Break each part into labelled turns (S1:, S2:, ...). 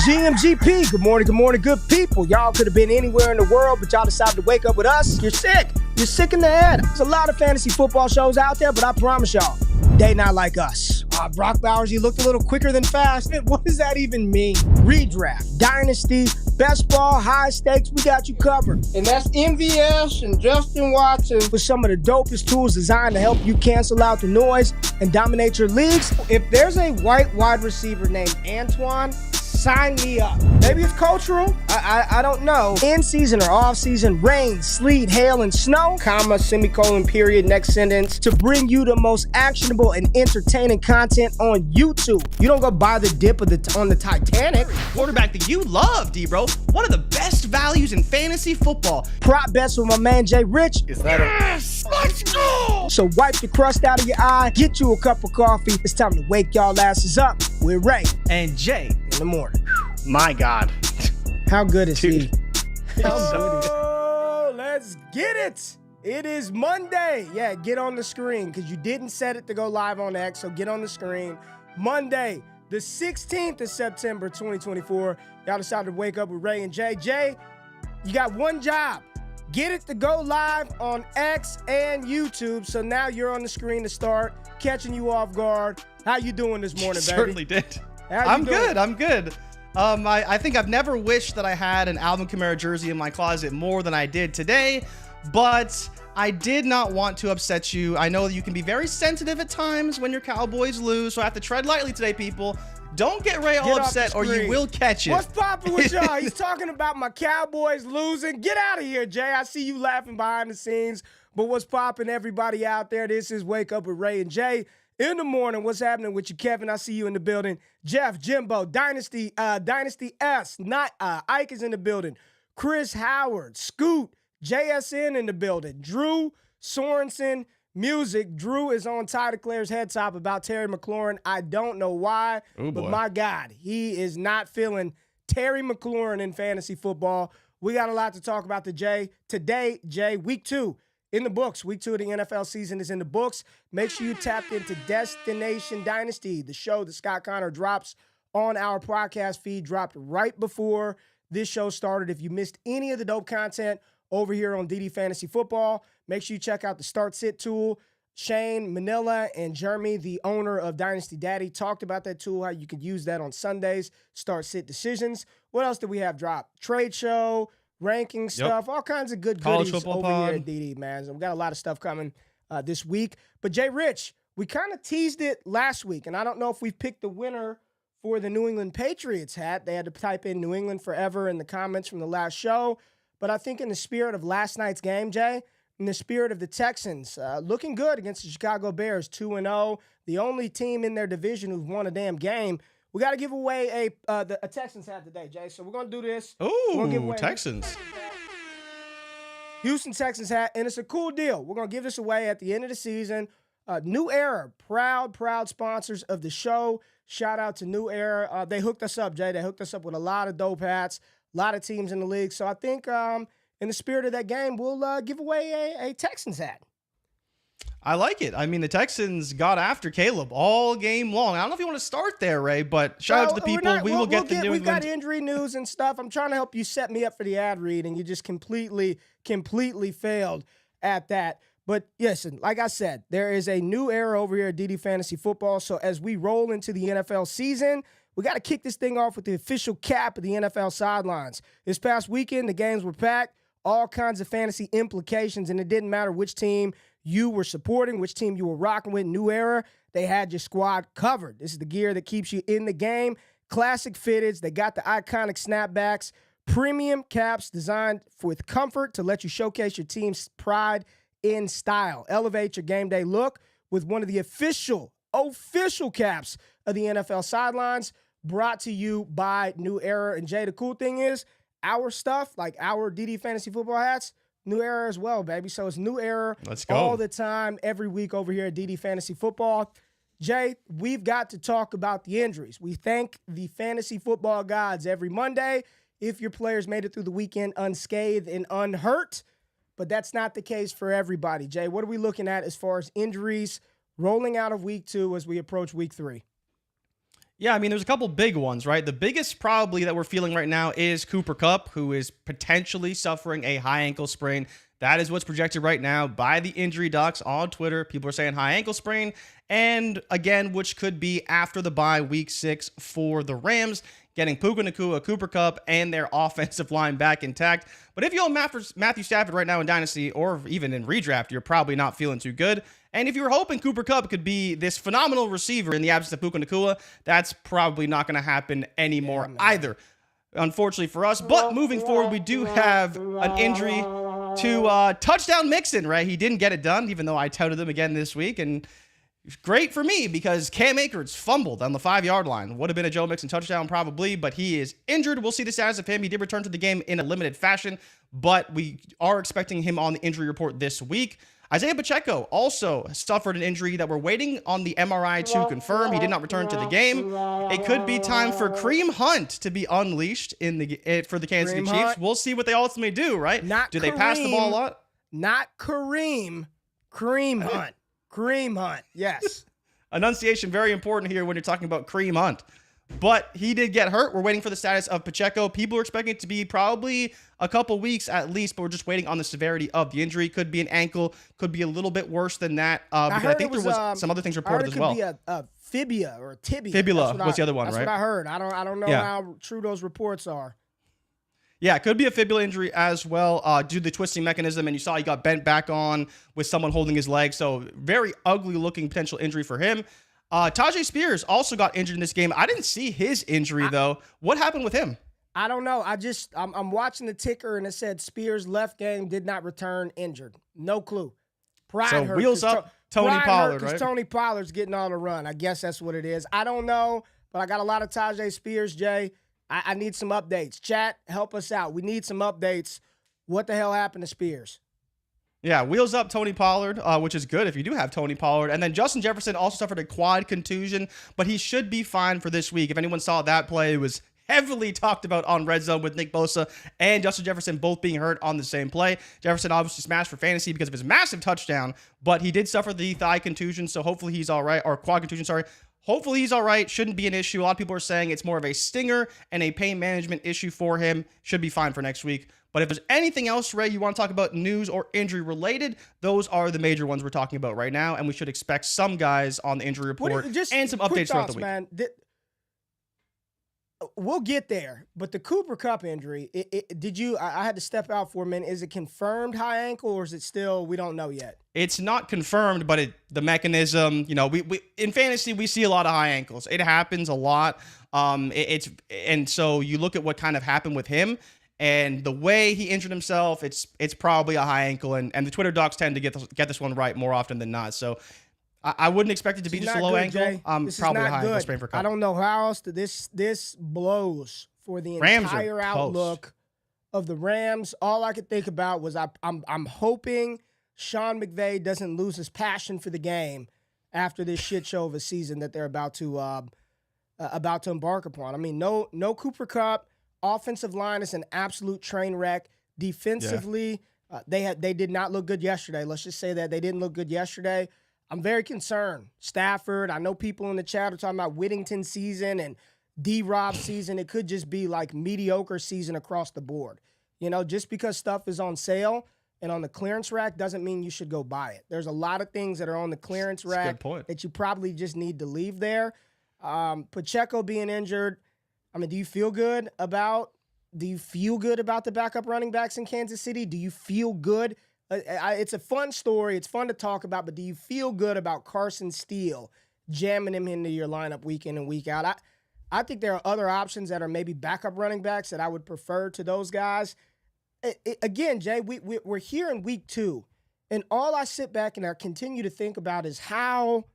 S1: GMGP, good morning, good people. Y'all could have been anywhere in the world, but y'all decided to wake up with us. You're sick. You're sick in the head. There's a lot of fantasy football shows out there, but I promise y'all, they not like us. Brock Bowers, you looked a little quicker than fast. What does that even mean? Redraft, dynasty, best ball, high stakes, we got you covered.
S2: And that's MVS and Justin Watson.
S1: With some of the dopest tools designed to help you cancel out the noise and dominate your leagues.
S2: If there's a white wide receiver named Antoine, sign me up.
S1: Maybe it's cultural. I don't know. In season or off season, rain, sleet, hail, and snow,
S2: comma, semicolon, period, next sentence.
S1: to bring you the most actionable and entertaining content on YouTube.
S2: You don't go buy the dip on the Titanic.
S3: Quarterback that you love, D-Bro. One of the best values in fantasy football.
S1: Prop bets with my man JRich.
S3: Yes! Let's go!
S1: So wipe the crust out of your eye, get you a cup of coffee. It's time to wake y'all asses up with Ray
S3: And Jay.
S1: in the morning.
S3: My God.
S1: How good is he?
S3: So
S1: Let's get it. It is Monday. Yeah, get on the screen because you didn't set it to go live on X, so get on the screen. Monday, the 16th of September, 2024. Y'all decided to wake up with Ray and Jay. Jay, you got one job. Get it to go live on X and YouTube. So now you're on the screen to start, catching you off guard. How you doing this morning, baby?
S3: certainly did.
S1: How you
S3: I'm
S1: doing?
S3: good. I'm good. I think I've never wished that I had an Alvin Kamara jersey in my closet more than I did today, but I did not want to upset you. I know that you can be very sensitive at times when your Cowboys lose, so I have to tread lightly today, people. Don't get Ray all
S1: Get off
S3: upset
S1: the
S3: or you
S1: screen.
S3: will catch it.
S1: What's poppin' with y'all? He's talking about my Cowboys losing. Get out of here, Jay. I see you laughing behind the scenes. But what's poppin', everybody out there? This is Wake Up with Ray and Jay. In the morning, what's happening with you, Kevin? I see you in the building. Jeff, Jimbo, Dynasty S, not Ike is in the building. Chris Howard, Scoot, JSN in the building. Drew Sorensen, Music. Drew is on Ty DeClare's head top about Terry McLaurin. I don't know why, but my God, he is not feeling Terry McLaurin in fantasy football. We got a lot to talk about today. Jay, week 2 in the books. Week 2 of the NFL season is in the books. Make sure you tap into Destination Dynasty, the show that Scott Connor drops on our podcast feed, dropped right before this show started. If you missed any of the dope content over here on DD Fantasy Football, make sure you check out the Start Sit tool. Shane, Manila, and Jeremy, the owner of Dynasty Daddy, talked about that tool, how you could use that on Sundays, Start Sit decisions. What else did we have drop? Trade show, ranking stuff, all kinds of good
S3: College
S1: goodies
S3: football
S1: over
S3: pod.
S1: here at DD, man. So we got a lot of stuff coming this week. But JRich, we kind of teased it last week, and I don't know if we picked the winner for the New England Patriots hat. They had to type in New England forever in the comments from the last show. But I think in the spirit of last night's game, Jay, in the spirit of the Texans, looking good against the Chicago Bears, 2-0, the only team in their division who's won a damn game. We got to give away a Texans hat today, Jay. So we're going to do this. We're gonna give
S3: Ooh,
S1: away
S3: Texans.
S1: Houston Texans hat, and it's a cool deal. We're going to give this away at the end of the season. New Era, proud sponsors of the show. Shout out to New Era. They hooked us up, Jay. They hooked us up with a lot of dope hats, a lot of teams in the league. So I think in the spirit of that game, we'll give away a Texans hat.
S3: I like it. I mean, the Texans got after Caleb all game long. I don't know if you want to start there, Ray, but shout out to the people. We will get the New
S1: We've got
S3: England.
S1: injury news and stuff. I'm trying to help you set me up for the ad read, and you just completely failed at that. But listen, like I said, there is a new era over here at DD Fantasy Football. So as we roll into the NFL season, we got to kick this thing off with the official cap of the NFL sidelines. This past weekend, the games were packed, all kinds of fantasy implications, and it didn't matter which team you were supporting, which team you were rocking with. New Era, they had your squad covered. This is the gear that keeps you in the game. Classic fitteds. They got the iconic snapbacks. Premium caps designed with comfort to let you showcase your team's pride in style. Elevate your game day look with one of the official caps of the NFL sidelines, brought to you by New Era. And Jay, the cool thing is, our stuff, like our DD Fantasy Football hats, New Era as well, baby. So it's New Era
S3: Let's go.
S1: all the time, every week over here at DD Fantasy Football. Jay, we've got to talk about the injuries. We thank the fantasy football gods every Monday if your players made it through the weekend unscathed and unhurt, but that's not the case for everybody. Jay, what are we looking at as far as injuries rolling out of week 2 as we approach week 3?
S3: Yeah, I mean, there's a couple big ones, right? The biggest probably that we're feeling right now is Cooper Kupp, who is potentially suffering a high ankle sprain. That is what's projected right now by the injury docs on Twitter. People are saying high ankle sprain. And again, which could be after the bye week 6 for the Rams, getting Puka Nacua, Cooper Kupp, and their offensive line back intact. But if you own Matthew Stafford right now in Dynasty or even in redraft, you're probably not feeling too good. And if you were hoping Cooper Kupp could be this phenomenal receiver in the absence of Puka Nacua, that's probably not going to happen anymore either, unfortunately for us. But moving forward, we do have an injury to touchdown Mixon, right? He didn't get it done, even though I touted him again this week. And great for me because Cam Akers fumbled on the 5-yard line. Would have been a Joe Mixon touchdown probably, but he is injured. We'll see the status of him. He did return to the game in a limited fashion, but we are expecting him on the injury report this week. Isaiah Pacheco also suffered an injury that we're waiting on the MRI to confirm. He did not return to the game. It could be time for Kareem Hunt to be unleashed for the Kansas City Chiefs. We'll see what they ultimately do, right? Do they pass the ball a lot?
S1: Not Kareem. Kareem Hunt. Kareem Hunt, yes.
S3: Enunciation very important here when you're talking about Kareem Hunt. But he did get hurt. We're waiting for the status of Pacheco. People are expecting it to be probably a couple weeks at least, but we're just waiting on the severity of the injury. Could be an ankle, could be a little bit worse than that. Because I think there was some other things reported as well.
S1: I heard it could be a fibula or a tibia.
S3: Fibula was the other one,
S1: right?
S3: That's
S1: what I heard. I don't know how true those reports are.
S3: Yeah, it could be a fibula injury as well due to the twisting mechanism. And you saw he got bent back on with someone holding his leg. So very ugly looking potential injury for him. Tajay Spears also got injured in this game. I didn't see his injury, though. What happened with him?
S1: I don't know. I'm watching the ticker, and it said Spears left game, did not return injured. No clue.
S3: Pride hurt. Wheels up, Tony Pollard, right?
S1: Tony Pollard's getting on the run. I guess that's what it is. I don't know, but I got a lot of Tajay Spears, Jay. I need some updates. Chat, help us out. We need some updates. What the hell happened to Spears?
S3: Yeah, wheels up Tony Pollard, which is good if you do have Tony Pollard. And then Justin Jefferson also suffered a quad contusion, but he should be fine for this week. If anyone saw that play, it was heavily talked about on Red Zone with Nick Bosa and Justin Jefferson both being hurt on the same play. Jefferson obviously smashed for fantasy because of his massive touchdown, but he did suffer the thigh contusion, so hopefully he's all right, or quad contusion, sorry. Hopefully he's all right. Shouldn't be an issue. A lot of people are saying it's more of a stinger and a pain management issue for him. Should be fine for next week. But if there's anything else, Ray, you want to talk about news or injury related, those are the major ones we're talking about right now. And we should expect some guys on the injury report and some updates throughout the week.
S1: Man. We'll get there. But the Cooper Kupp injury, I had to step out for a minute. Is it confirmed high ankle or is it still, we don't know yet?
S3: It's not confirmed, but the mechanism, we in fantasy, we see a lot of high ankles. It happens a lot. And so you look at what kind of happened with him. And the way he injured himself, it's probably a high ankle, and the Twitter docs tend to get this one right more often than not. So I wouldn't expect it to be just a low ankle. Probably a high ankle sprain for Kupp.
S1: I don't know how else this blows for the entire outlook of the Rams. All I could think about was I'm hoping Sean McVay doesn't lose his passion for the game after this shit show of a season that they're about to embark upon. I mean, no Cooper Kupp. Offensive line is an absolute train wreck. Defensively, they did not look good yesterday. Let's just say that they didn't look good yesterday. I'm very concerned. Stafford, I know people in the chat are talking about Whittington season and D-Rob season. It could just be like mediocre season across the board. Just because stuff is on sale and on the clearance rack doesn't mean you should go buy it. There's a lot of things that are on the clearance rack that you probably just need to leave there. Pacheco being injured. I mean, do you feel good about the backup running backs in Kansas City? Do you feel good? It's a fun story. It's fun to talk about, but do you feel good about Carson Steele jamming him into your lineup week in and week out? I think there are other options that are maybe backup running backs that I would prefer to those guys. Again, Jay, we're here in week 2, and all I sit back and I continue to think about is how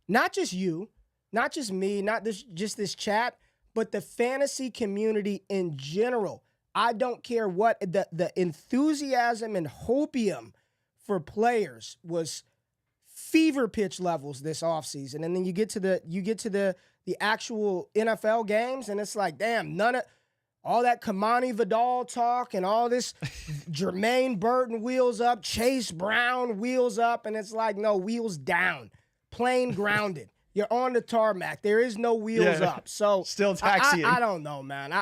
S1: not just you, not just me, not just this chat, but the fantasy community in general. I don't care what the enthusiasm and hopium for players was fever pitch levels this offseason. And then you get to the actual NFL games, and it's like, damn, none of all that Kamani Vidal talk and all this Jermaine Burton wheels up, Chase Brown wheels up, and it's like, no, wheels down, plain grounded. You're on the tarmac. There is no wheels up. So
S3: still taxiing.
S1: I don't know, man.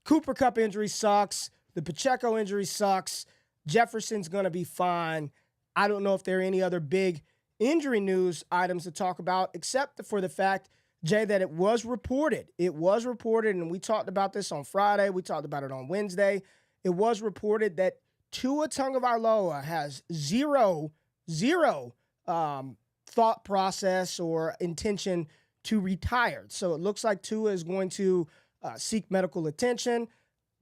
S1: Cooper Kupp injury sucks. The Pacheco injury sucks. Jefferson's going to be fine. I don't know if there are any other big injury news items to talk about, except for the fact, Jay, that it was reported. It was reported, and we talked about this on Friday. We talked about it on Wednesday. It was reported that Tua Tagovailoa has zero thought process or intention to retire. So it looks like Tua is going to seek medical attention,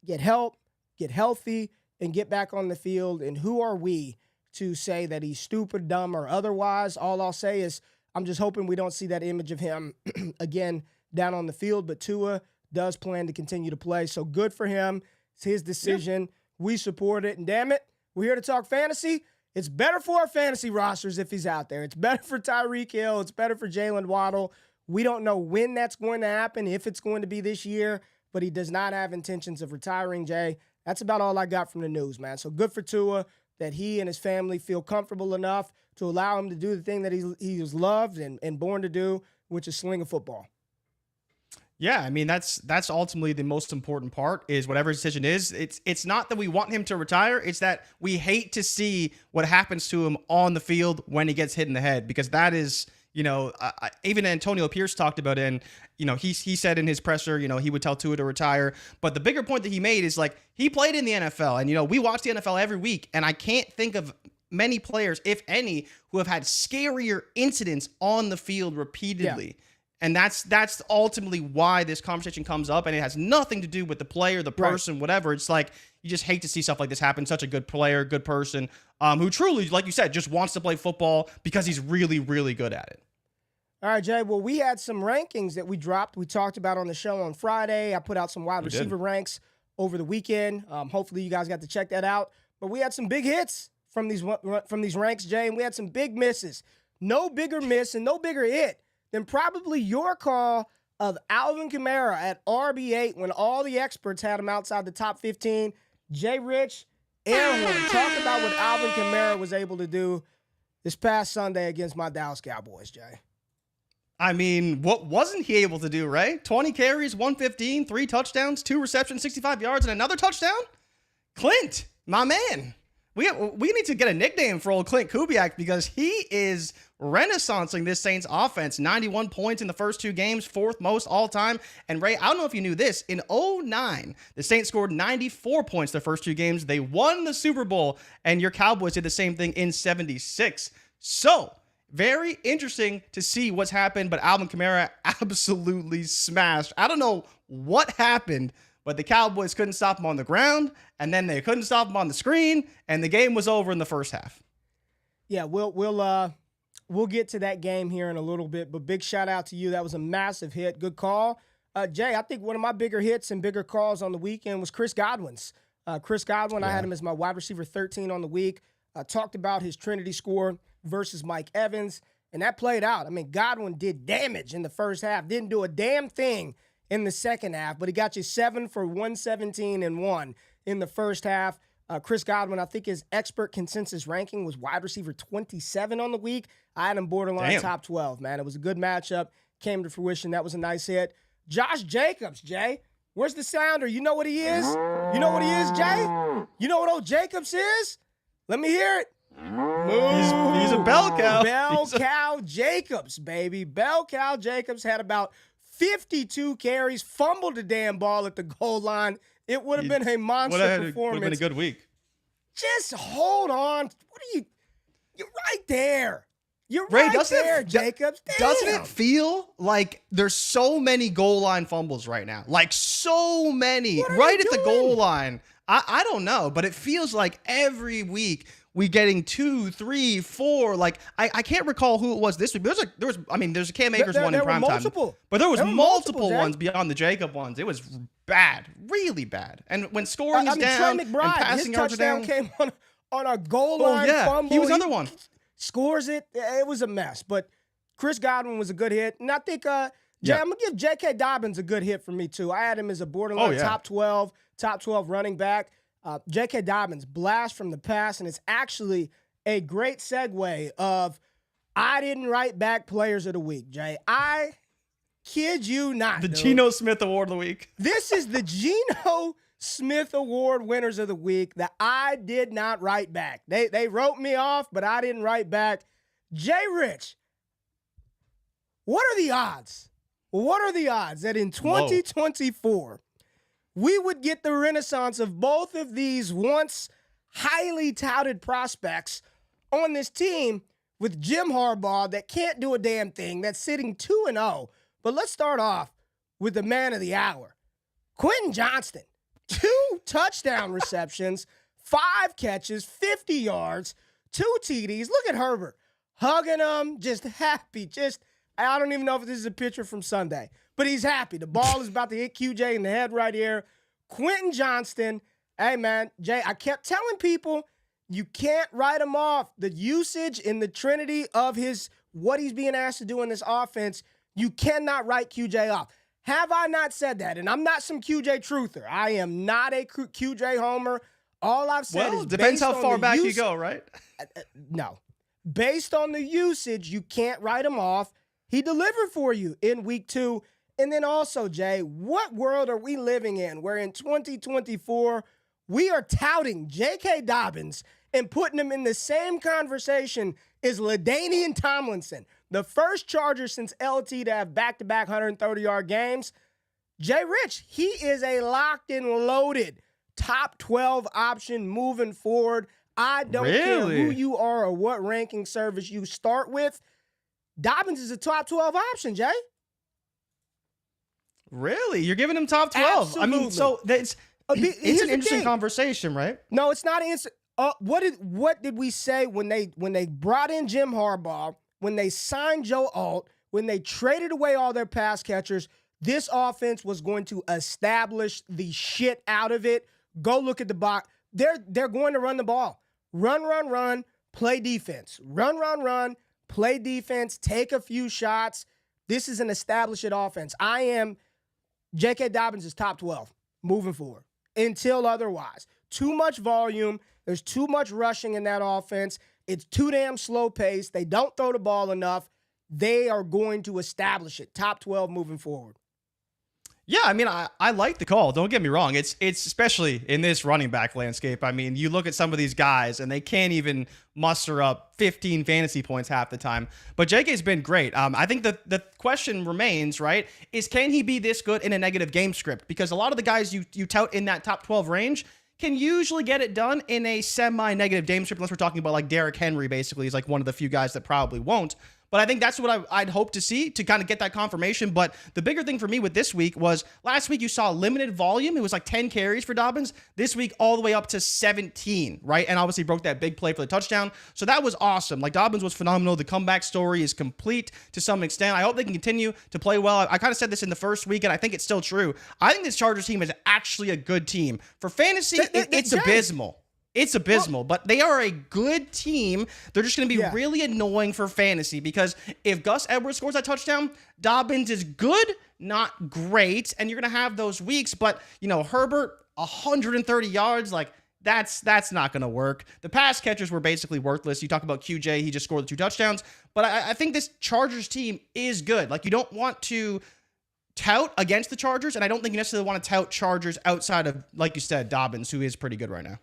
S1: get help, get healthy, and get back on the field. And who are we to say that he's stupid, dumb, or otherwise? All I'll say is I'm just hoping we don't see that image of him again down on the field. But Tua does plan to continue to play. So good for him. It's his decision. Yeah. We support it. And damn it, we're here to talk fantasy. It's better for our fantasy rosters if he's out there. It's better for Tyreek Hill. It's better for Jalen Waddle. We don't know when that's going to happen, if it's going to be this year, but he does not have intentions of retiring, Jay. That's about all I got from the news, man. So good for Tua that he and his family feel comfortable enough to allow him to do the thing that he was loved and born to do, which is sling a football.
S3: Yeah, I mean, that's ultimately the most important part is whatever his decision is. It's not that we want him to retire. It's that we hate to see what happens to him on the field when he gets hit in the head, because that is, even Antonio Pierce talked about it, and, he said in his presser, he would tell Tua to retire. But the bigger point that he made is, like, he played in the NFL, and, we watch the NFL every week, and I can't think of many players, if any, who have had scarier incidents on the field repeatedly. Yeah. And that's ultimately why this conversation comes up, and it has nothing to do with the player, the person, whatever. It's like you just hate to see stuff like this happen. Such a good player, good person, who truly, like you said, just wants to play football because he's really, really good at it.
S1: All right, Jay. Well, we had some rankings that we dropped. We talked about on the show on Friday. I put out some wide receiver ranks over the weekend. Hopefully, you guys got to check that out. But we had some big hits from these ranks, Jay, and we had some big misses. No bigger miss and no bigger hit than probably your call of Alvin Kamara at RB8 when all the experts had him outside the top 15. JRich, air horn. Talk about what Alvin Kamara was able to do this past Sunday against my Dallas Cowboys, Jay.
S3: I mean, what wasn't he able to do, right? 20 carries, 115, 3 touchdowns, 2 receptions, 65 yards, and another touchdown? Clint, my man. We need to get a nickname for old Clint Kubiak, because he is renaissancing this Saints offense. 91 points in the first 2 games, 4th most all time. And Ray, I don't know if you knew this. In 2009, the Saints scored 94 points the first 2 games. They won the Super Bowl, and your Cowboys did the same thing in 76. So very interesting to see what's happened, but Alvin Kamara absolutely smashed. I don't know what happened, but the Cowboys couldn't stop him on the ground, and then they couldn't stop him on the screen, and the game was over in the first half.
S1: Yeah, we'll get to that game here in a little bit, but big shout out to you. That was a massive hit. Good call. Jay, I think one of my bigger hits and bigger calls on the weekend was Chris Godwin's. Chris Godwin, I had him as my wide receiver 13 on the week. Talked about his Trinity score versus Mike Evans, and that played out. I mean, Godwin did damage in the first half, didn't do a damn thing in the second half, but he got you 7 for 117 and 1 in the first half. Chris Godwin, I think his expert consensus ranking was wide receiver 27 on the week. I had him borderline top 12, man. It was a good matchup. Came to fruition. That was a nice hit. Josh Jacobs, Jay. Where's the sounder? You know what he is? You know what he is, Jay? You know what old Jacobs is? Let me hear it.
S3: He's a bell cow.
S1: Bell cow Jacobs, baby. Bell cow Jacobs had about 52 carries, fumbled the damn ball at the goal line. It would have been a monster performance.
S3: Would have been a good week.
S1: Just hold on. You're right there. You're right there, Jacobs. Damn.
S3: Doesn't it feel like there's so many goal line fumbles right now? Like so many. Right at the goal line. I don't know, but it feels like every week we getting 2, 3, 4. Like I can't recall who it was this week. But there's a Cam Akers one in prime time. But there was multiple ones beyond the Jacob ones. It was bad, really bad. And when scoring is down and passing yards are down,
S1: came on a goal line fumble.
S3: He was another one.
S1: Scores it. It was a mess. But Chris Godwin was a good hit, and I think Jay, I'm gonna give J.K. Dobbins a good hit for me too. I had him as a borderline top 12 running back. J.K. Dobbins, blast from the pass, and it's actually a great segue of I didn't write back players of the week, Jay. I kid you not.
S3: The
S1: dude.
S3: Geno Smith Award of the week.
S1: This is the Geno Smith Award winners of the week that I did not write back. They wrote me off, but I didn't write back. JRich, what are the odds? What are the odds that in 2024 we would get the renaissance of both of these once highly touted prospects on this team with Jim Harbaugh that can't do a damn thing, that's sitting 2-0? But let's start off with the man of the hour, Quentin Johnston. 2 touchdown receptions, 5 catches, 50 yards, 2 TDs. Look at Herbert hugging him, just happy. I don't even know if this is a picture from Sunday, but he's happy. The ball is about to hit QJ in the head right here. Quentin Johnston, hey, man, Jay, I kept telling people you can't write him off. The usage in the Trinity of what he's being asked to do in this offense, you cannot write QJ off. Have I not said that? And I'm not some QJ truther. I am not a QJ homer. All I've said is
S3: depends how far back you go, right?
S1: No. Based on the usage, you can't write him off. He delivered for you in week 2. And then also, Jay, what world are we living in where in 2024 we are touting J.K. Dobbins and putting him in the same conversation as LaDainian Tomlinson, the first Charger since LT to have back-to-back 130-yard games? JRich, he is a locked and loaded top 12 option moving forward. I don't care who you are or what ranking service you start with. Dobbins is a top 12 option, Jay.
S3: Really? You're giving him top 12?
S1: Absolutely.
S3: I mean, so it's an interesting conversation, right?
S1: No, it's not an instant. What did we say when they brought in Jim Harbaugh, when they signed Joe Alt, when they traded away all their pass catchers? This offense was going to establish the shit out of it. Go look at the box. They're going to run the ball. Run, play defense. Run, play defense, take a few shots. This is an established offense. J.K. Dobbins is top 12 moving forward until otherwise. Too much volume. There's too much rushing in that offense. It's too damn slow paced. They don't throw the ball enough. They are going to establish it. Top 12 moving forward.
S3: Yeah, I mean, I like the call. Don't get me wrong. It's especially in this running back landscape. I mean, you look at some of these guys, and they can't even muster up 15 fantasy points half the time. But JK's been great. I think the question remains, right, is can he be this good in a negative game script? Because a lot of the guys you tout in that top 12 range can usually get it done in a semi-negative game script, unless we're talking about like Derrick Henry, basically. He's like one of the few guys that probably won't. But I think that's what I'd hope to see to kind of get that confirmation. But the bigger thing for me with this week was last week you saw limited volume. It was like 10 carries for Dobbins. This week all the way up to 17, right? And obviously broke that big play for the touchdown. So that was awesome. Like Dobbins was phenomenal. The comeback story is complete to some extent. I hope they can continue to play well. I kind of said this in the first week, and I think it's still true. I think this Chargers team is actually a good team. For fantasy, it's abysmal. It's abysmal, but they are a good team. They're just going to be really annoying for fantasy because if Gus Edwards scores that touchdown, Dobbins is good, not great, and you're going to have those weeks. But, you know, Herbert, 130 yards, like that's not going to work. The pass catchers were basically worthless. You talk about QJ, he just scored the 2 touchdowns. But I think this Chargers team is good. Like, you don't want to tout against the Chargers, and I don't think you necessarily want to tout Chargers outside of, like you said, Dobbins, who is pretty good right now.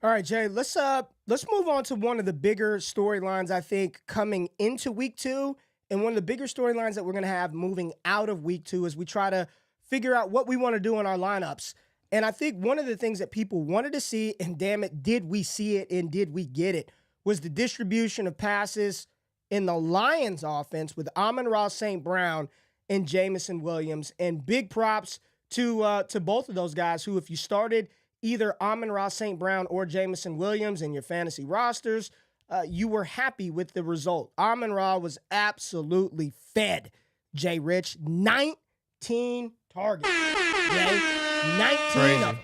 S1: All right, Jay, let's move on to one of the bigger storylines, I think, coming into week 2, and one of the bigger storylines that we're going to have moving out of week 2 as we try to figure out what we want to do in our lineups. And I think one of the things that people wanted to see, and damn it, did we see it and did we get it, was the distribution of passes in the Lions offense with Amon-Ra St. Brown and Jameson Williams. And big props to both of those guys who, if you started either Amon-Ra St. Brown or Jameson Williams in your fantasy rosters, you were happy with the result. Amon-Ra was absolutely fed, JRich. 19 targets, Jay. 19 of them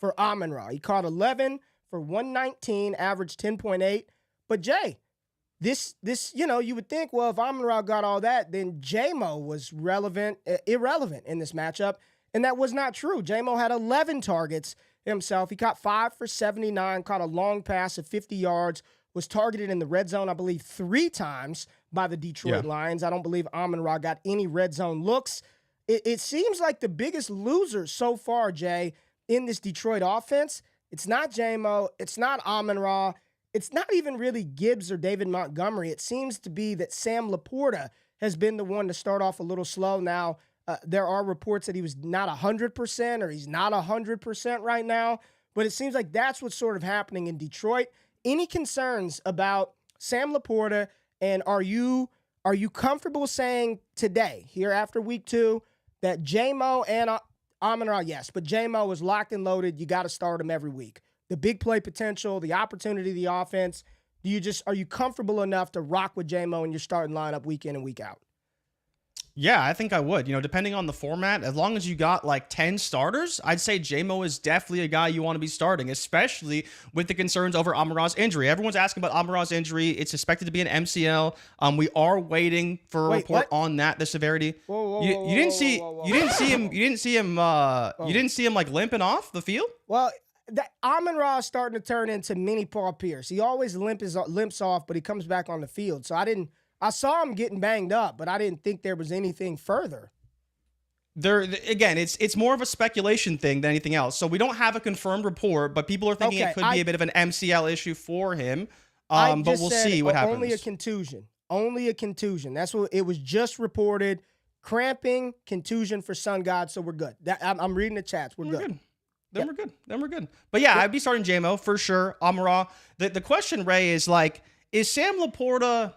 S1: for Amon-Ra. He caught 11 for 119, averaged 10.8. But, Jay, this you would think, well, if Amon-Ra got all that, then J-Mo was irrelevant in this matchup, and that was not true. J-Mo had 11 targets himself. He caught 5 for 79, caught a long pass of 50 yards, was targeted in the red zone, I believe, 3 times by the Detroit Lions. I don't believe Amon-Ra got any red zone looks. It seems like the biggest loser so far, Jay, in this Detroit offense, it's not J-Mo, it's not Amon-Ra, it's not even really Gibbs or David Montgomery. It seems to be that Sam Laporta has been the one to start off a little slow. Now, there are reports that he was not 100% or he's not 100% right now, but it seems like that's what's sort of happening in Detroit. Any concerns about Sam Laporta, and are you comfortable saying today, here after week 2, that J-Mo and Amon-Ra, yes, but J-Mo is locked and loaded. You got to start him every week. The big play potential, the opportunity, the offense. Are you comfortable enough to rock with J-Mo in your starting lineup week in and week out?
S3: Yeah, I think I would. Depending on the format, as long as you got like 10 starters, I'd say J-Mo is definitely a guy you want to be starting, especially with the concerns over Amon-Ra's injury. Everyone's asking about Amon-Ra's injury. It's expected to be an MCL. We are waiting for a report on that, the severity. You didn't see him like limping off the field?
S1: Well, Amon-Ra is starting to turn into mini Paul Pierce. He always limps off, but he comes back on the field. So I saw him getting banged up, but I didn't think there was anything further.
S3: Again, it's more of a speculation thing than anything else. So we don't have a confirmed report, but people are thinking it could be a bit of an MCL issue for him. But we'll see what happens.
S1: Only a contusion. Only a contusion. That's what it was just reported. Cramping, contusion for Sun God, so we're good. I'm reading the chats. We're good.
S3: Then we're good. But yeah, I'd be starting J-Mo for sure. Amon-Ra. The question, Ray, is is Sam Laporta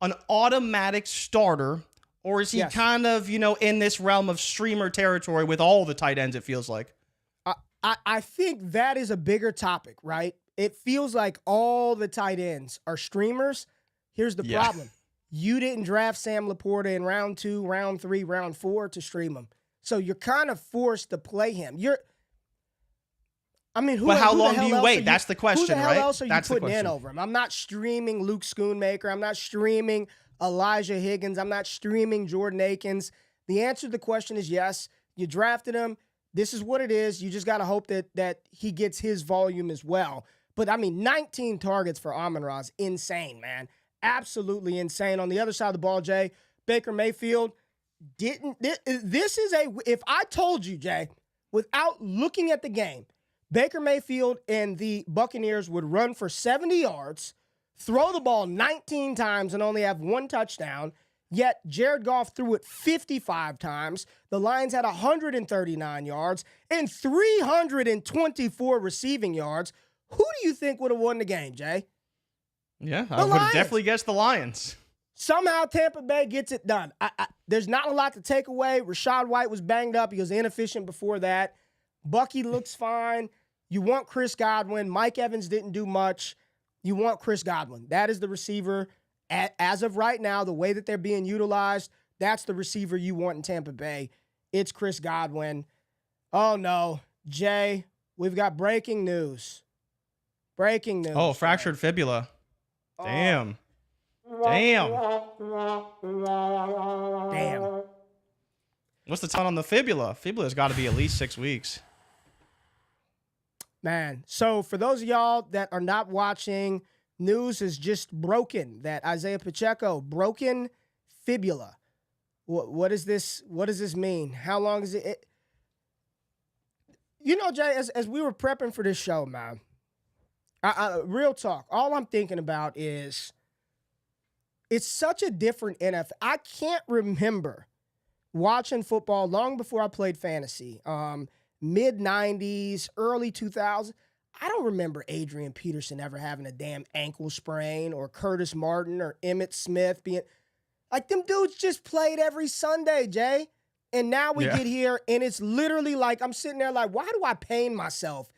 S3: an automatic starter, or is he kind of, in this realm of streamer territory with all the tight ends, it feels like?
S1: I think that is a bigger topic, right? It feels like all the tight ends are streamers. Here's the problem. You didn't draft Sam Laporta in round 2, round 3, round 4 to stream him. So you're kind of forced to play him.
S3: How long do you wait? That's the question, right?
S1: Who the hell else are you putting in over him? I'm not streaming Luke Schoonmaker. I'm not streaming Elijah Higgins. I'm not streaming Jordan Akins. The answer to the question is yes. You drafted him. This is what it is. You just got to hope that he gets his volume as well. But, 19 targets for Amon-Ra is insane, man. Absolutely insane. On the other side of the ball, Jay, Baker Mayfield if I told you, Jay, without looking at the game, Baker Mayfield and the Buccaneers would run for 70 yards, throw the ball 19 times and only have 1 touchdown, yet Jared Goff threw it 55 times. The Lions had 139 yards and 324 receiving yards. Who do you think would have won the game, Jay?
S3: Yeah, I would have definitely guessed the Lions.
S1: Somehow Tampa Bay gets it done. There's not a lot to take away. Rachaad White was banged up. He was inefficient before that. Bucky looks fine. You want Chris Godwin. Mike Evans didn't do much. You want Chris Godwin. That is the receiver. As of right now, the way that they're being utilized, that's the receiver you want in Tampa Bay. It's Chris Godwin. Oh, no. Jay, we've got breaking news. Breaking news.
S3: Oh, fractured fibula. Damn. Damn. What's the time on the fibula? Fibula's got to be at least 6 weeks.
S1: Man, so for those of y'all that are not watching, news is just broken that Isaiah Pacheco, broken fibula. What is this? What does this mean? How long is it? Jay, as we were prepping for this show, man, real talk, all I'm thinking about is it's such a different NFL. I can't remember watching football long before I played fantasy. Mid-90s, early 2000s. I don't remember Adrian Peterson ever having a damn ankle sprain or Curtis Martin or Emmitt Smith being like, them dudes just played every Sunday, Jay. And now we get here and it's literally like, I'm sitting there like, why do I pain myself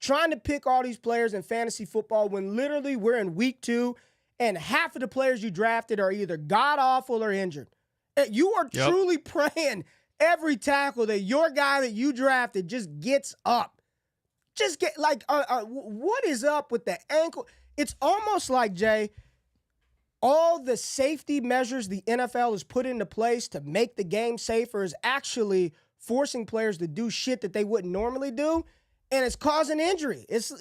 S1: trying to pick all these players in fantasy football when literally we're in week 2 and half of the players you drafted are either god-awful or injured. You are truly praying every tackle that your guy that you drafted just gets up. Just get what is up with the ankle? It's almost like, Jay, all the safety measures the NFL has put into place to make the game safer is actually forcing players to do shit that they wouldn't normally do, and it's causing injury. It's,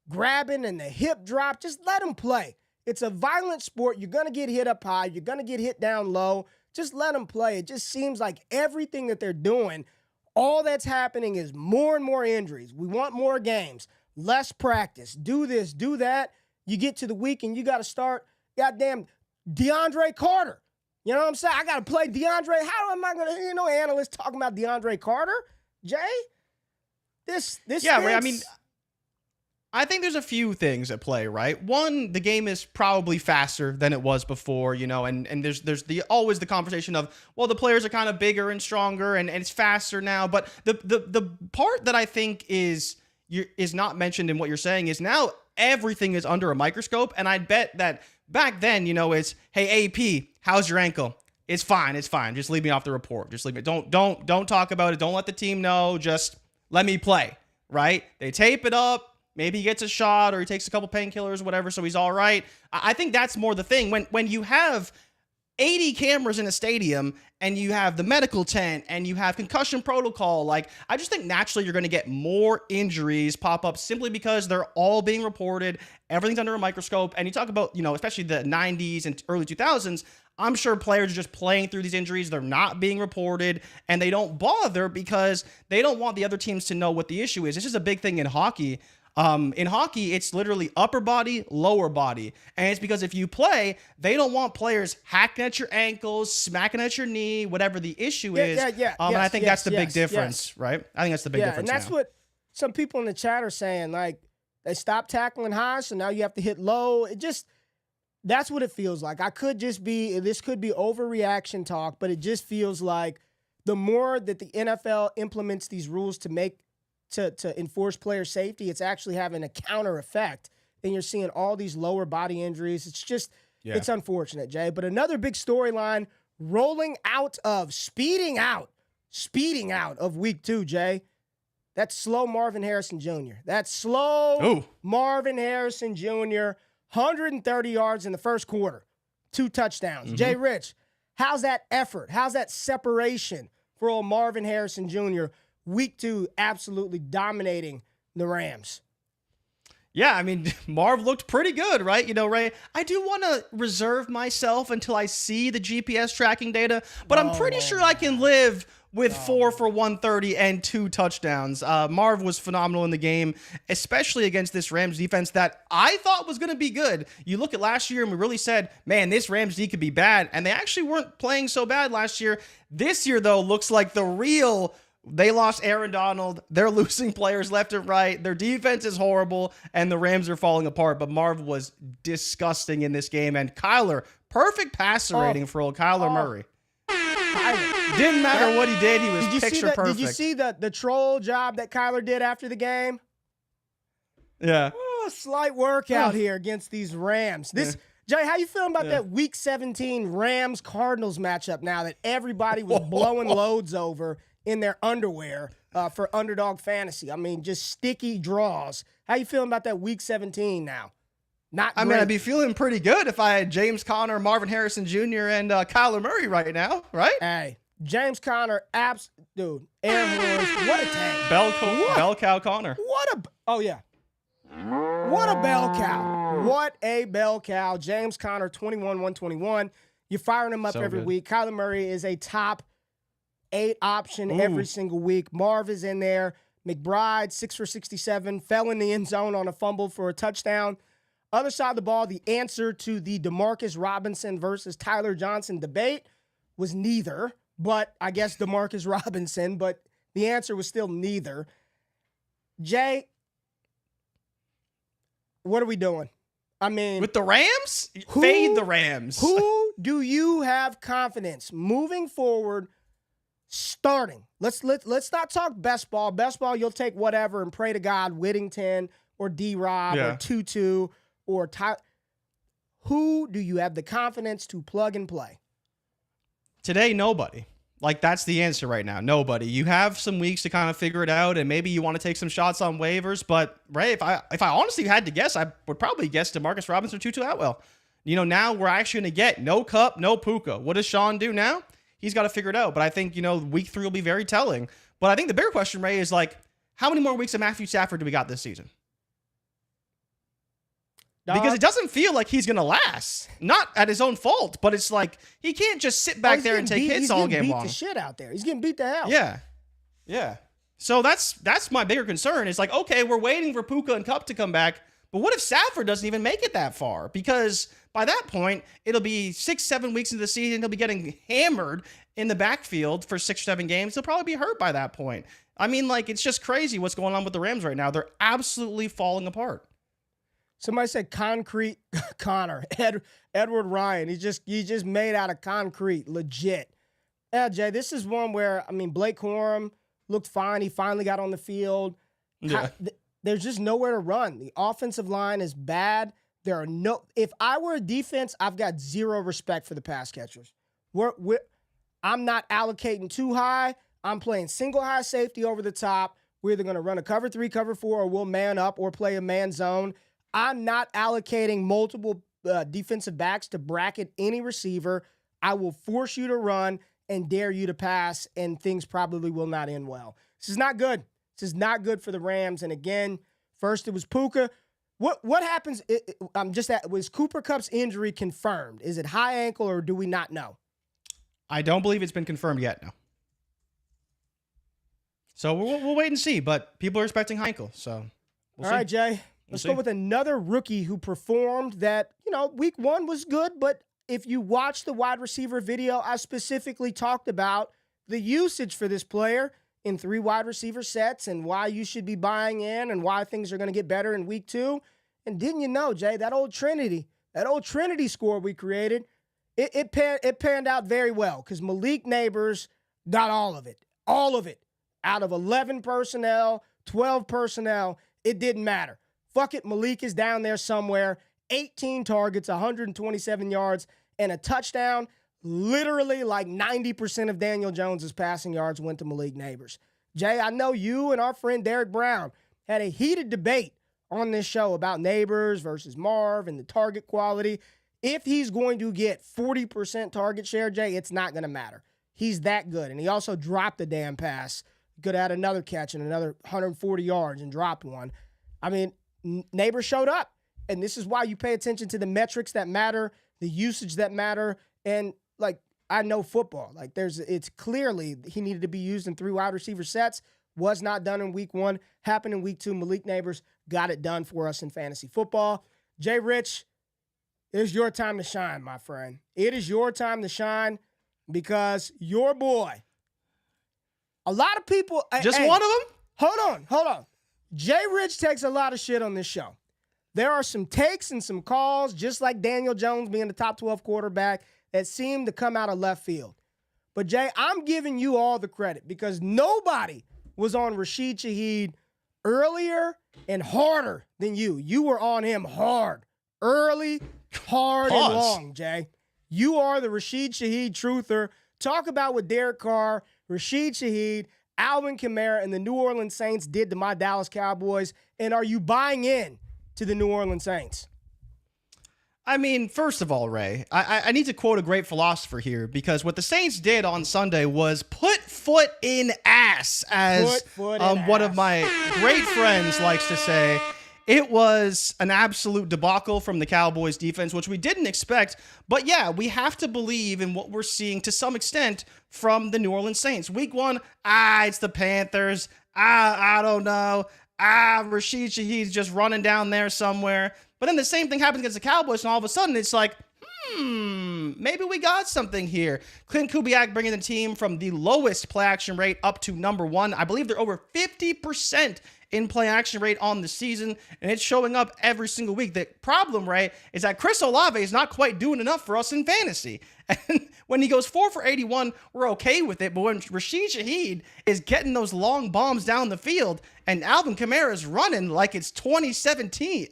S1: grabbing and the hip drop. Just let them play. It's a violent sport. You're going to get hit up high. You're going to get hit down low. Just let them play. It just seems like everything that they're doing, all that's happening is more and more injuries. We want more games, less practice. Do this, do that. You get to the week and you got to start goddamn DeAndre Carter. You know what I'm saying? I got to play DeAndre. How am I going to, analysts talking about DeAndre Carter? Jay? This
S3: Yeah, Ray, I mean, I think there's a few things at play, right? One, the game is probably faster than it was before, and there's always the conversation of, well, the players are kind of bigger and stronger and it's faster now. But the part that I think is not mentioned in what you're saying is now everything is under a microscope. And I'd bet that back then, it's, hey, AP, how's your ankle? It's fine. Just leave me off the report. Just leave me. Don't talk about it. Don't let the team know. Just let me play, right? They tape it up. Maybe he gets a shot or he takes a couple painkillers or whatever, so he's all right. I think that's more the thing. When you have 80 cameras in a stadium and you have the medical tent and you have concussion protocol, I just think naturally you're going to get more injuries pop up simply because they're all being reported. Everything's under a microscope. And you talk about, especially the 90s and early 2000s, I'm sure players are just playing through these injuries. They're not being reported and they don't bother because they don't want the other teams to know what the issue is. This is a big thing in hockey. In hockey, it's literally upper body, lower body. And it's because if you play, they don't want players hacking at your ankles, smacking at your knee, whatever the issue is. And I think that's the big difference, right? I think that's the big difference.
S1: And that's what some people in the chat are saying. They stopped tackling high, so now you have to hit low. That's what it feels like. This could be overreaction talk, but it just feels like the more that the NFL implements these rules to enforce player safety, it's actually having a counter effect. And you're seeing all these lower body injuries. It's just, It's unfortunate, Jay. But another big storyline speeding out of week 2, Jay. That's slow Marvin Harrison Jr. Marvin Harrison Jr., 130 yards in the first quarter, 2 touchdowns.
S3: Mm-hmm.
S1: JRich, how's that effort? How's that separation for old Marvin Harrison Jr., week 2, absolutely dominating the Rams?
S3: Yeah, I mean, Marv looked pretty good, right? Ray, I do want to reserve myself until I see the GPS tracking data, but I'm pretty sure I can live with 4 for 130 and 2 touchdowns. Marv was phenomenal in the game, especially against this Rams defense that I thought was going to be good. You look at last year and we really said, man, this Rams D could be bad, and they actually weren't playing so bad last year. This year, though, looks like they lost Aaron Darnold. They're losing players left and right. Their defense is horrible, and the Rams are falling apart. But Marv was disgusting in this game. And Kyler, perfect passer rating for old Kyler Murray. Didn't matter what he did. He was picture perfect.
S1: Did you see the troll job that Kyler did after the game?
S3: Yeah.
S1: Slight workout here against these Rams. Jay, how you feeling about that Week 17 Rams-Cardinals matchup now that everybody was blowing loads over in their underwear for Underdog Fantasy? I mean, just sticky draws. How you feeling about that Week 17 now?
S3: I mean, I'd be feeling pretty good if I had James Conner, Marvin Harrison Jr., and Kyler Murray right now, right?
S1: Hey, James Conner, dude, air horns, what a tank.
S3: Bell cow Conner.
S1: What a bell cow. What a bell cow. James Conner, 21-121. You're firing him up every week. Kyler Murray is a top 8 option every single week. Marv is in there. McBride, 6 for 67, fell in the end zone on a fumble for a touchdown. Other side of the ball, the answer to the DeMarcus Robinson versus Tyler Johnson debate was neither, but I guess DeMarcus Robinson, but the answer was still neither. Jay, what are we doing? I mean,
S3: with the Rams? Fade the Rams.
S1: Who do you have confidence moving forward starting? Let's not talk best ball. Best ball, you'll take whatever and pray to God, Whittington or D-Rob or Tutu or Ty. Who do you have the confidence to plug and play?
S3: Today, nobody. That's the answer right now. Nobody. You have some weeks to kind of figure it out, and maybe you want to take some shots on waivers. But Ray, if I honestly had to guess, I would probably guess DeMarcus Robinson or Tutu Atwell. Now we're actually going to get no Cup, no Puka. What does Sean do now? He's got to figure it out. But I think, week 3 will be very telling. But I think the bigger question, Ray, is how many more weeks of Matthew Stafford do we got this season? Because it doesn't feel like he's going to last. Not at his own fault, but it's like he can't just sit back there and take hits all game long.
S1: He's getting beat the shit out there. He's getting beat the hell.
S3: Yeah. Yeah. So that's my bigger concern. It's like, okay, we're waiting for Puka and Kupp to come back, but what if Stafford doesn't even make it that far? Because by that point, it'll be 6-7 weeks into the season. He'll be getting hammered in the backfield for 6 or 7 games. He'll probably be hurt by that point. I mean, like, it's just crazy what's going on with the Rams right now. They're absolutely falling apart.
S1: Somebody said concrete Connor. Edward Ryan. He just made out of concrete. Legit. Yeah, Jay, this is one where, I mean, Blake Corum looked fine. He finally got on the field.
S3: Yeah.
S1: There's just nowhere to run. The offensive line is bad. If I were a defense, I've got zero respect for the pass catchers. I'm not allocating too high. I'm playing single high safety over the top. We're either going to run a cover 3, cover 4, or we'll man up or play a man zone. I'm not allocating multiple defensive backs to bracket any receiver. I will force you to run and dare you to pass, and things probably will not end well. This is not good. This is not good for the Rams. And again, first it was Puka. What happens? Was Cooper Kupp's injury confirmed? Is it high ankle or do we not know?
S3: I don't believe it's been confirmed yet, no. So we'll wait and see, but people are expecting high ankle, so we'll see.
S1: All right, Jay. Let's go with another rookie who performed that, week 1 was good, but if you watch the wide receiver video, I specifically talked about the usage for this player in 3 wide receiver sets and why you should be buying in and why things are going to get better in week 2. And didn't you know, Jay, that old Trinity score we created, it panned out very well because Malik Nabers got all of it. Out of 11 personnel, 12 personnel, it didn't matter. Fuck it, Malik is down there somewhere. 18 targets, 127 yards, and a touchdown. Literally like 90% of Daniel Jones's passing yards went to Malik Nabers. Jay, I know you and our friend Derek Brown had a heated debate on this show about Nabers versus Marv and the target quality. If he's going to get 40% target share, Jay, it's not going to matter. He's that good. And he also dropped the damn pass. Could have had another catch and another 140 yards and dropped one. I mean, Nabers showed up. And this is why you pay attention to the metrics that matter, the usage that matter. And like, I know football. Like it's clearly he needed to be used in 3 wide receiver sets. Was not done in week 1. Happened in week 2. Malik Nabers got it done for us in fantasy football. JRich, it is your time to shine, my friend. It is your time to shine because your boy, a lot of people.
S3: Just one of them?
S1: Hold on. JRich takes a lot of shit on this show. There are some takes and some calls, just like Daniel Jones being the top 12 quarterback, that seem to come out of left field. But, Jay, I'm giving you all the credit because nobody was on Rashid Shaheed earlier and harder than you. You were on him hard, early, hard, and long, Jay. You are the Rashid Shaheed truther. Talk about what Derek Carr, Rashid Shaheed, Alvin Kamara, and the New Orleans Saints did to my Dallas Cowboys. And are you buying in to the New Orleans Saints?
S3: I mean, first of all, Ray, I need to quote a great philosopher here because what the Saints did on Sunday was put foot in ass, as one of my great friends likes to say. It was an absolute debacle from the Cowboys defense, which we didn't expect. But yeah, we have to believe in what we're seeing to some extent from the New Orleans Saints. Week 1, it's the Panthers. I don't know. Rashid Shaheed's just running down there somewhere. But then the same thing happens against the Cowboys, and all of a sudden it's like, maybe we got something here. Clint Kubiak bringing the team from the lowest play action rate up to number 1. I believe they're over 50% in play action rate on the season, and it's showing up every single week. The problem, Ray, is that Chris Olave is not quite doing enough for us in fantasy. And when he goes 4 for 81, we're okay with it. But when Rashid Shaheed is getting those long bombs down the field and Alvin Kamara is running like it's 2017,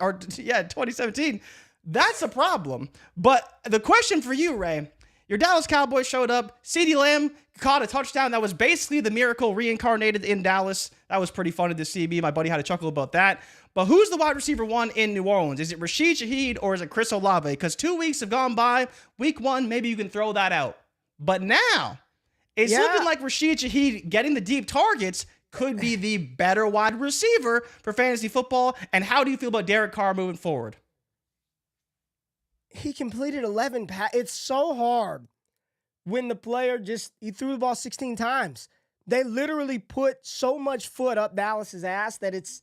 S3: that's a problem. But the question for you, Ray, your Dallas Cowboys showed up. CeeDee Lamb caught a touchdown that was basically the miracle reincarnated in Dallas. That was pretty funny to see. Me and my buddy had a chuckle about that. But who's the wide receiver 1 in New Orleans? Is it Rashid Shaheed or is it Chris Olave? Because 2 weeks have gone by. Week 1, maybe you can throw that out. But now, it's looking like Rashid Shaheed getting the deep targets could be the better wide receiver for fantasy football. And how do you feel about Derek Carr moving forward?
S1: he completed 11 passes. It's so hard when the player he threw the ball 16 times. They literally put so much foot up Dallas's ass that it's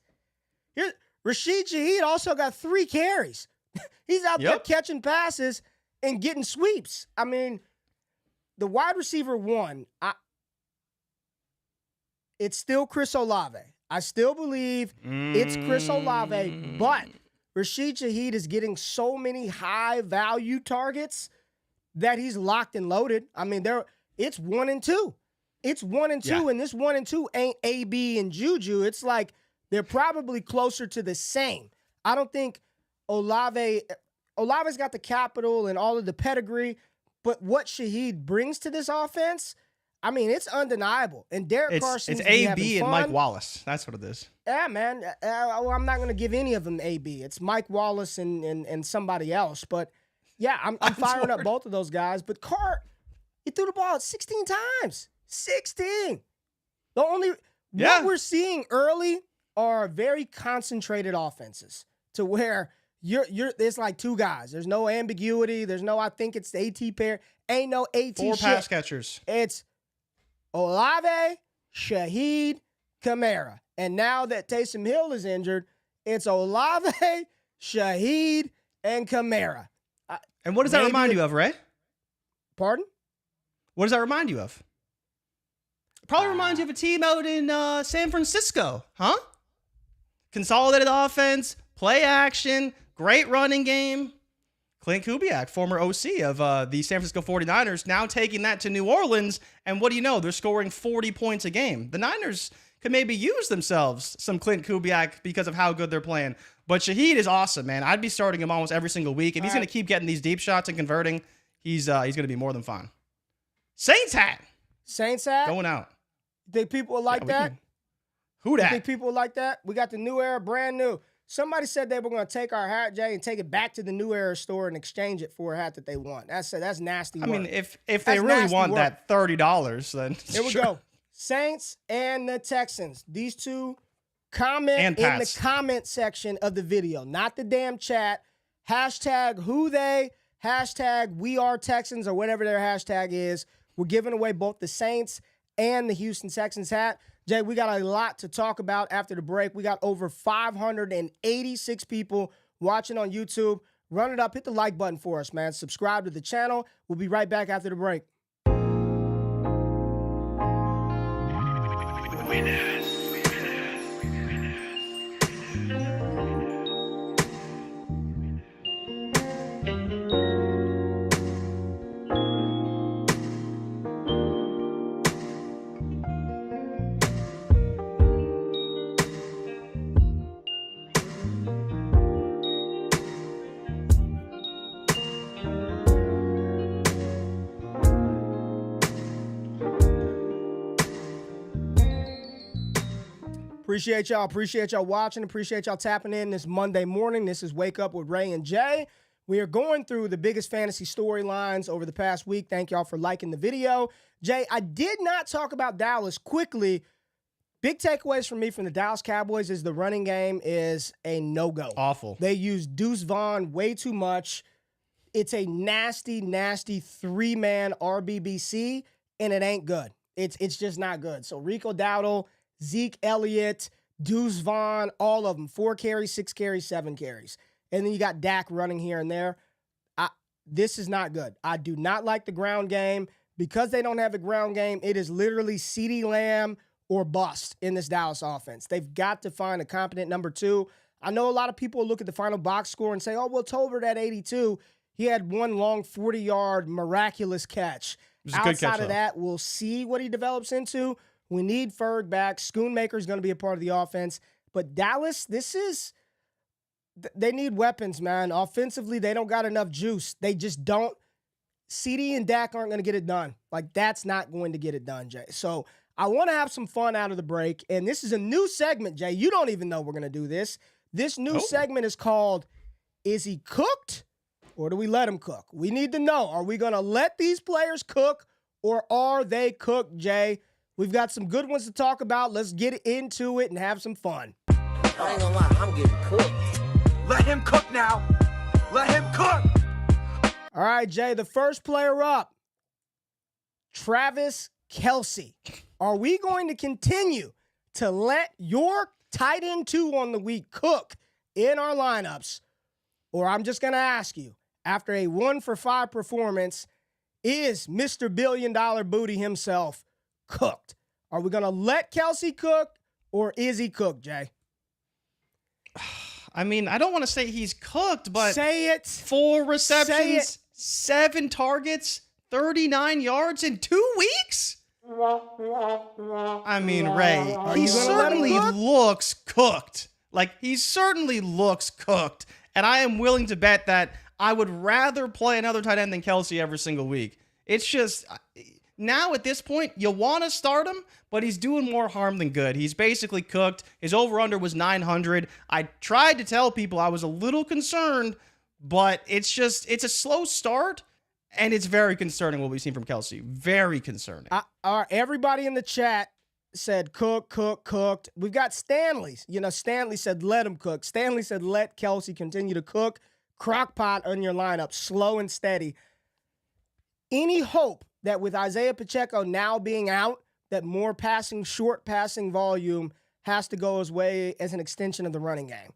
S1: here. Rashid Shaheed also got 3 carries. He's out there catching passes and getting sweeps. I mean, the wide receiver one, it's still Chris Olave. I still believe it's Chris Olave, but Rashid Shaheed is getting so many high-value targets that he's locked and loaded. I mean, it's 1 and 2. It's 1 and 2, and this 1 and 2 ain't AB and Juju. It's like they're probably closer to the same. I don't think Olave's got the capital and all of the pedigree, but what Shaheed brings to this offense, I mean, it's undeniable. And Derek Carr seems to be having
S3: AB and
S1: fun.
S3: Mike Wallace. That's what it is.
S1: Yeah, man. I'm not going to give any of them AB. It's Mike Wallace and somebody else. But, yeah, I'm firing up both of those guys. But Carr, he threw the ball 16 times. 16. What we're seeing early are very concentrated offenses to where it's like 2 guys. There's no ambiguity. There's no, I think it's the AT pair. Ain't no AT
S3: 4
S1: shit.
S3: pass catchers.
S1: It's Olave, Shaheed, Kamara. And now that Taysom Hill is injured, it's Olave, Shaheed, and Kamara.
S3: And what does that remind you of, Ray?
S1: Pardon?
S3: What does that remind you of? Probably reminds you of a team out in San Francisco, huh? Consolidated offense, play action, great running game. Clint Kubiak, former OC of the San Francisco 49ers, now taking that to New Orleans. And what do you know? They're scoring 40 points a game. The Niners could maybe use themselves some Clint Kubiak because of how good they're playing. But Shaheed is awesome, man. I'd be starting him almost every single week. If he's going to keep getting these deep shots and converting, he's going to be more than fine. Saints hat. Going out.
S1: Think people will like that?
S3: Who that?
S1: Think people will like that? We got the New Era, brand new. Somebody said they were going to take our hat, Jay, and take it back to the New Era store and exchange it for a hat that they want. That's nasty work.
S3: I mean, if they really want that $30, then
S1: here we go. Saints and the Texans. These two comment in the comment section of the video, not the damn chat. Hashtag who they, hashtag we are Texans, or whatever their hashtag is. We're giving away both the Saints and the Houston Texans hat. Jay, we got a lot to talk about after the break. We got over 586 people watching on YouTube. Run it up. Hit the like button for us, man. Subscribe to the channel. We'll be right back after the break. Appreciate y'all. Appreciate y'all watching. Appreciate y'all tapping in this Monday morning. This is Wake Up with Ray and Jay. We are going through the biggest fantasy storylines over the past week. Thank y'all for liking the video. Jay, I did not talk about Dallas quickly. Big takeaways for me from the Dallas Cowboys is the running game is a no-go.
S3: Awful.
S1: They use Deuce Vaughn way too much. It's a nasty, nasty 3-man RBBC, and it ain't good. It's just not good. So Rico Dowdle, Zeke Elliott, Deuce Vaughn, all of them, 4 carries, 6 carries, 7 carries. And then you got Dak running here and there. This is not good. I do not like the ground game. Because they don't have a ground game, it is literally CeeDee Lamb or bust in this Dallas offense. They've got to find a competent number 2. I know a lot of people look at the final box score and say, oh, well, Tolbert at 82. He had one long 40-yard miraculous catch. Outside of that, we'll see what he develops into. We need Ferg back. Schoonmaker is going to be a part of the offense. But Dallas, they need weapons, man. Offensively, they don't got enough juice. They just don't. CD and Dak aren't going to get it done. Like, that's not going to get it done, Jay. So I want to have some fun out of the break. And this is a new segment, Jay. You don't even know we're going to do this. This new segment is called, Is He Cooked or Do We Let Him Cook? We need to know, are we going to let these players cook or are they cooked, Jay? We've got some good ones to talk about. Let's get into it and have some fun.
S4: I ain't gonna lie, I'm getting cooked.
S5: Let him cook now. Let him cook.
S1: All right, Jay, the first player up, Travis Kelce. Are we going to continue to let your tight end 2 on the week cook in our lineups? Or I'm just going to ask you, after a 1-for-5 performance, is Mr. Billion Dollar Booty himself cooked? Are we going to let Kelce cook, or is he cooked, Jay?
S3: I mean, I don't want to say he's cooked, but
S1: say it.
S3: 4 receptions, 7 targets, 39 yards in 2 weeks? I mean, Ray, he certainly looks cooked. Like, he certainly looks cooked. And I am willing to bet that I would rather play another tight end than Kelce every single week. It's just, now at this point, you want to start him, but he's doing more harm than good. He's basically cooked. His over-under was 900. I tried to tell people I was a little concerned, but it's a slow start, and it's very concerning what we've seen from Kelce. Very concerning.
S1: Everybody in the chat said cooked. We've got Stanley's. Stanley said let him cook. Stanley said let Kelce continue to cook. Crockpot on your lineup, slow and steady. Any hope that with Isaiah Pacheco now being out, that more short passing volume has to go his way as an extension of the running game?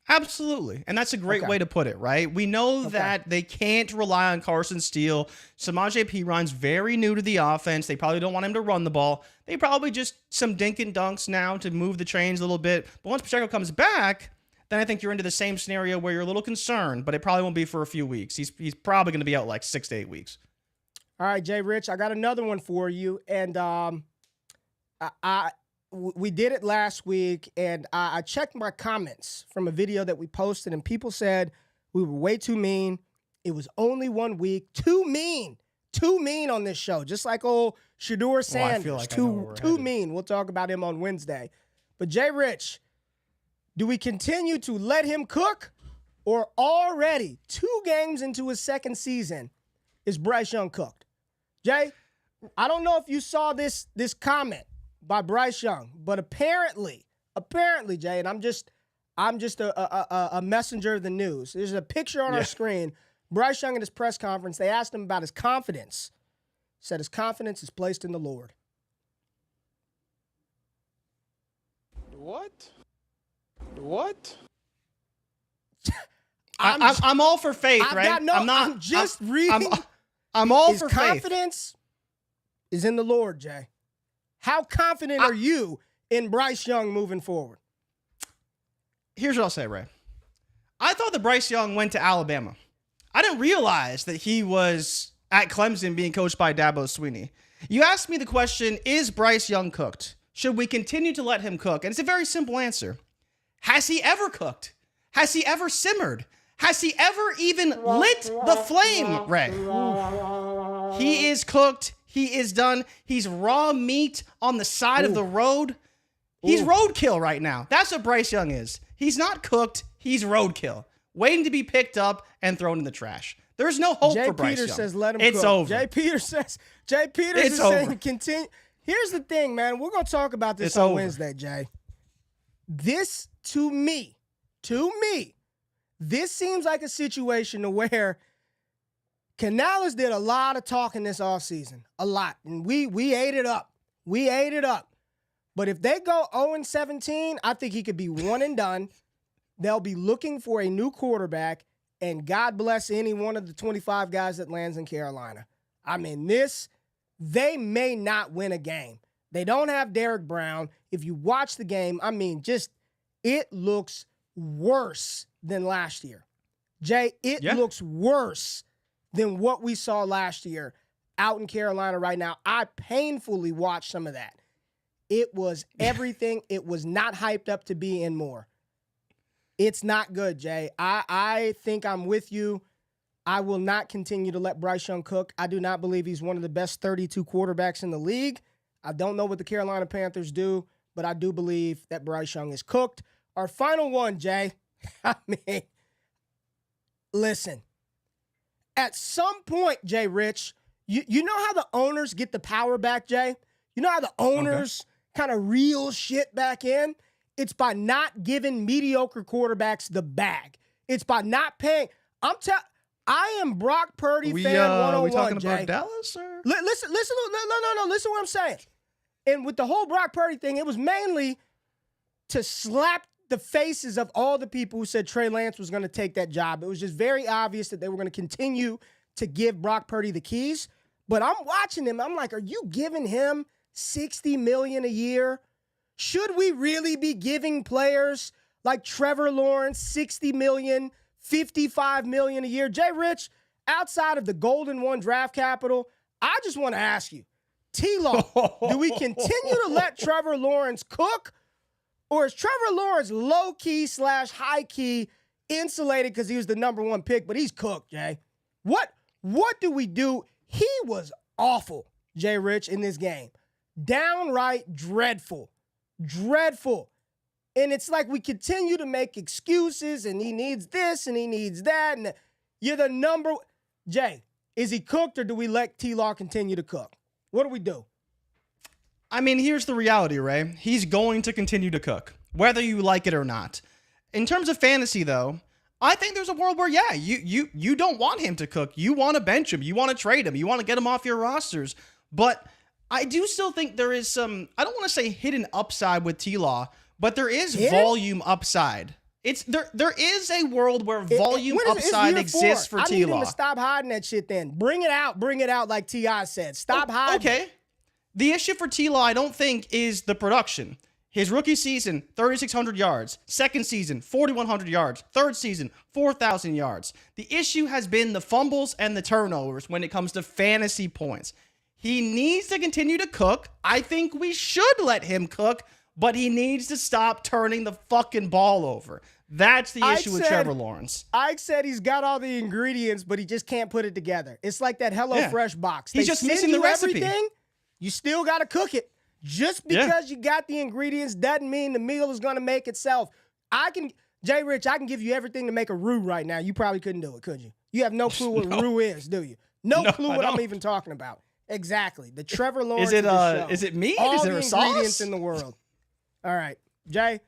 S3: Absolutely. And that's a great way to put it, right? We know that they can't rely on Carson Steele. Samaje Perine very new to the offense. They probably don't want him to run the ball. They probably just some dink and dunks now to move the chains a little bit. But once Pacheco comes back, then I think you're into the same scenario where you're a little concerned, but it probably won't be for a few weeks. He's probably going to be out like 6 to 8 weeks.
S1: All right, JRich, I got another one for you. And we did it last week, and I checked my comments from a video that we posted, and people said we were way too mean. It was only 1 week. Too mean on this show. Just like old Shedeur Sanders.
S3: I feel like
S1: too mean. We'll talk about him on Wednesday. But JRich, do we continue to let him cook, or already 2 games into his second season is Bryce Young cooked? Jay, I don't know if you saw this comment by Bryce Young, but apparently, Jay, and I'm just a messenger of the news. There's a picture on our screen. Bryce Young at his press conference, they asked him about his confidence. He said his confidence is placed in the Lord.
S4: What?
S3: I'm all for faith, right?
S1: I'm just reading.
S3: I'm all for faith.
S1: His confidence is in the Lord, Jay. How confident are you in Bryce Young moving forward?
S3: Here's what I'll say, Ray. I thought that Bryce Young went to Alabama. I didn't realize that he was at Clemson being coached by Dabo Swinney. You asked me the question, is Bryce Young cooked? Should we continue to let him cook? And it's a very simple answer. Has he ever cooked? Has he ever simmered? Has he ever even lit the flame, Ray? He is cooked. He is done. He's raw meat on the side of the road. He's roadkill right now. That's what Bryce Young is. He's not cooked. He's roadkill, waiting to be picked up and thrown in the trash. There's no hope for Bryce Young.
S1: Jay Peters says let him
S3: cook. It's over.
S1: Jay Peters is saying continue. Here's the thing, man. We're going to talk about this on Wednesday, Jay. This, to me, this seems like a situation where Canales did a lot of talking this offseason. A lot. And we ate it up. But if they go 0-17, I think he could be one and done. They'll be looking for a new quarterback, and God bless any one of the 25 guys that lands in Carolina. I mean, they may not win a game. They don't have Derek Brown. If you watch the game, I mean, it looks worse than last year. Jay, it looks worse than what we saw last year out in Carolina right now. I painfully watched some of that. It was everything. It was not hyped up to be and more. It's not good, Jay. I think I'm with you. I will not continue to let Bryce Young cook. I do not believe he's one of the best 32 quarterbacks in the league. I don't know what the Carolina Panthers do, but I do believe that Bryce Young is cooked. Our final one, Jay. I mean, listen. At some point, JRich, you know how the owners get the power back, Jay? You know how the owners kind of reel shit back in? It's by not giving mediocre quarterbacks the bag. It's by not paying. I am Brock Purdy fan 101,
S3: we talking
S1: Jay.
S3: about Dallas? Or?
S1: Listen, no. Listen to what I'm saying. And with the whole Brock Purdy thing, it was mainly to slap the faces of all the people who said Trey Lance was going to take that job. It was just very obvious that they were going to continue to give Brock Purdy the keys. But I'm watching him. I'm like, are you giving him $60 million a year? Should we really be giving players like Trevor Lawrence $60 million, $55 million a year? JRich, outside of the Golden One draft capital, I just want to ask you, T-Law, do we continue to let Trevor Lawrence cook? Or is Trevor Lawrence low-key / high-key insulated because he was the number 1 pick, but he's cooked, Jay? What do we do? He was awful, JRich, in this game. Downright dreadful. Dreadful. And it's like we continue to make excuses, and he needs this, and he needs that. And you're the number. Jay, is he cooked, or do we let T-Law continue to cook? What do we do?
S3: I mean, here's the reality, Ray. He's going to continue to cook, whether you like it or not. In terms of fantasy, though, I think there's a world where, yeah, you don't want him to cook. You want to bench him. You want to trade him. You want to get him off your rosters. But I do still think there is some, I don't want to say hidden upside with T-Law, but there is volume upside. There is a world where volume upside exists for T-Law.
S1: I need him to stop hiding that shit then. Bring it out like T.I. said. Stop hiding.
S3: Okay. The issue for T-Law, I don't think, is the production. His rookie season, 3,600 yards. Second season, 4,100 yards. Third season, 4,000 yards. The issue has been the fumbles and the turnovers when it comes to fantasy points. He needs to continue to cook. I think we should let him cook, but he needs to stop turning the fucking ball over. That's the issue with Trevor Lawrence.
S1: Ike said he's got all the ingredients, but he just can't put it together. It's like that HelloFresh box.
S3: He's just missing the recipe.
S1: Everything, you still got to cook it. Just because you got the ingredients doesn't mean the meal is going to make itself. JRich, I can give you everything to make a roux right now. You probably couldn't do it, could you? You have no clue what roux is, do you? No clue what I'm even talking about. Exactly. The Trevor Lawrence
S3: is it meat?
S1: All
S3: is there
S1: the
S3: a sauce?
S1: ingredients in the world. All right, Jay,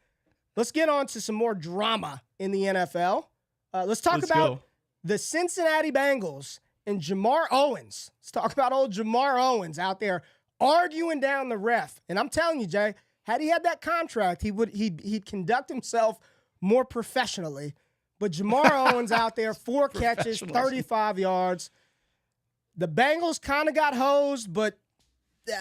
S1: let's get on to some more drama in the NFL. Let's talk about the Cincinnati Bengals and Jamar Owens. Let's talk about old Jamar Owens out there arguing down the ref. And I'm telling you, Jay, had he had that contract, he'd conduct himself more professionally. But Jamar Owens out there, 4 catches, 35 yards. The Bengals kind of got hosed, but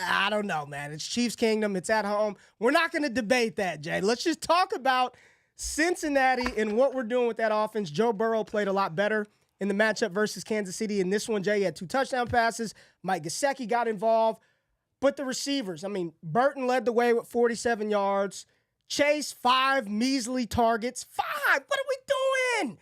S1: I don't know, man. It's Chiefs Kingdom. It's at home. We're not going to debate that, Jay. Let's just talk about Cincinnati and what we're doing with that offense. Joe Burrow played a lot better in the matchup versus Kansas City. In this one, Jay, he had 2 touchdown passes. Mike Gesicki got involved. But the receivers, I mean, Burton led the way with 47 yards. Chase, 5 measly targets. 5! What are we doing?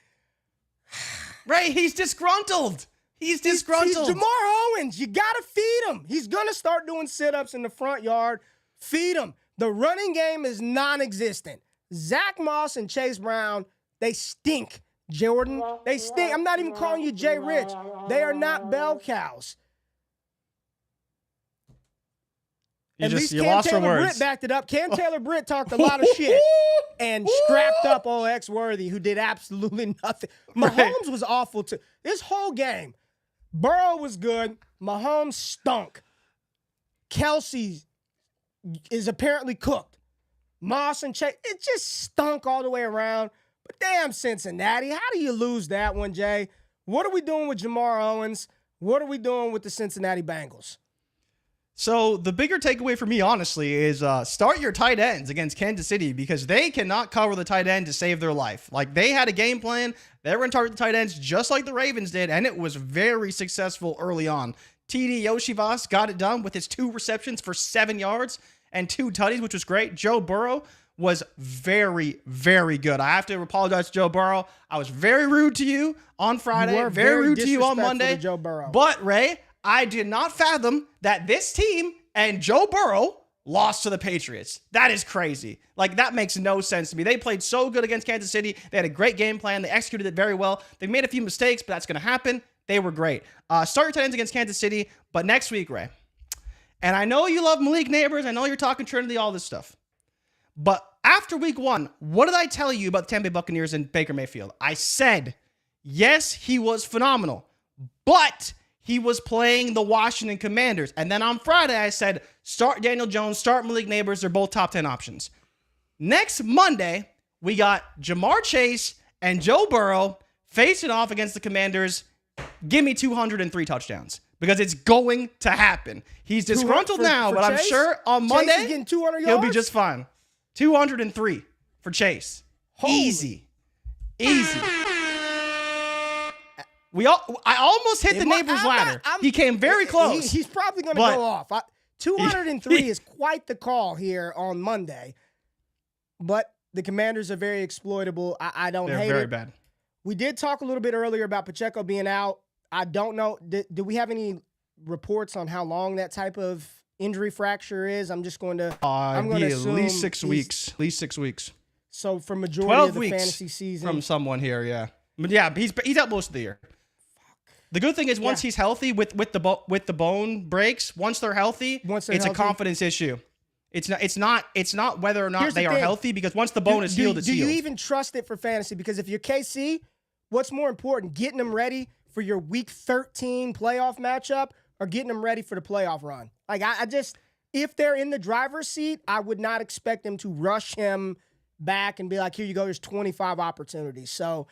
S3: Ray, he's disgruntled. He's disgruntled.
S1: He's Jamar Owens. You got to feed him. He's going to start doing sit-ups in the front yard. Feed him. The running game is non-existent. Zach Moss and Chase Brown, they stink, Jordan. They stink. I'm not even calling you JRich. They are not bell cows. At least Cam Taylor-Britt backed it up. Cam Taylor-Britt talked a lot of shit and scrapped up old X-Worthy, who did absolutely nothing. Mahomes was awful, too. This whole game, Burrow was good. Mahomes stunk. Kelsey is apparently cooked. Moss and Chase, it just stunk all the way around. But damn, Cincinnati, how do you lose that one, Jay? What are we doing with Jamar Owens? What are we doing with the Cincinnati Bengals?
S3: So the bigger takeaway for me, honestly, is start your tight ends against Kansas City because they cannot cover the tight end to save their life. Like, they had a game plan. They were going to target the tight ends just like the Ravens did, and it was very successful early on. TD Yoshivas got it done with his 2 receptions for 7 yards and 2 tutties, which was great. Joe Burrow was very, very good. I have to apologize to Joe Burrow. I was very rude to you on Friday, very rude to you on Monday.
S1: Joe Burrow.
S3: But, Ray, I did not fathom that this team and Joe Burrow lost to the Patriots. That is crazy. Like, that makes no sense to me. They played so good against Kansas City. They had a great game plan. They executed it very well. They made a few mistakes, but that's going to happen. They were great. Start your tight ends against Kansas City, but next week, Ray. And I know you love Malik Nabers. I know you're talking Trinity, all this stuff. But after week 1, what did I tell you about the Tampa Bay Buccaneers and Baker Mayfield? I said, Yes, he was phenomenal, but he was playing the Washington Commanders. And then on Friday, I said, start Daniel Jones, start Malik Nabers. They're both top 10 options. Next Monday, we got Jamar Chase and Joe Burrow facing off against the Commanders. Give me 203 touchdowns because it's going to happen. He's disgruntled now, but I'm sure on Monday he'll be just fine. 203 for Chase. Easy. I almost hit the Nabers ladder. He came very close.
S1: He's probably going to go off. 203 is quite the call here on Monday. But the Commanders are very exploitable. I don't hate it.
S3: They're very bad.
S1: We did talk a little bit earlier about Pacheco being out. I don't know. Do we have any reports on how long that type of injury fracture is? I'm just going to. I'm going to assume
S3: at least 6 weeks. At least 6 weeks.
S1: So for majority of the
S3: weeks
S1: fantasy season,
S3: from someone here, yeah. But yeah, he's out most of the year. The good thing is once he's healthy with the bone breaks, once they're healthy, it's a confidence issue. It's not whether or not they are healthy, because once the bone is healed, it's healed.
S1: Do you even trust it for fantasy? Because if you're KC, what's more important, getting them ready for your Week 13 playoff matchup or getting them ready for the playoff run? Like I just, if they're in the driver's seat, I would not expect them to rush him back and be like, here you go, there's 25 opportunities. So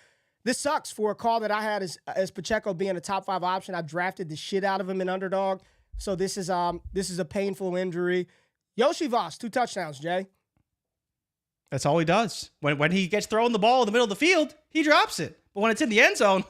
S1: this sucks for a call that I had as Pacheco being a top 5 option. I drafted the shit out of him in underdog. So this is a painful injury. Yoshi Voss, 2 touchdowns, Jay.
S3: That's all he does. When he gets thrown the ball in the middle of the field, he drops it. But when it's in the end zone,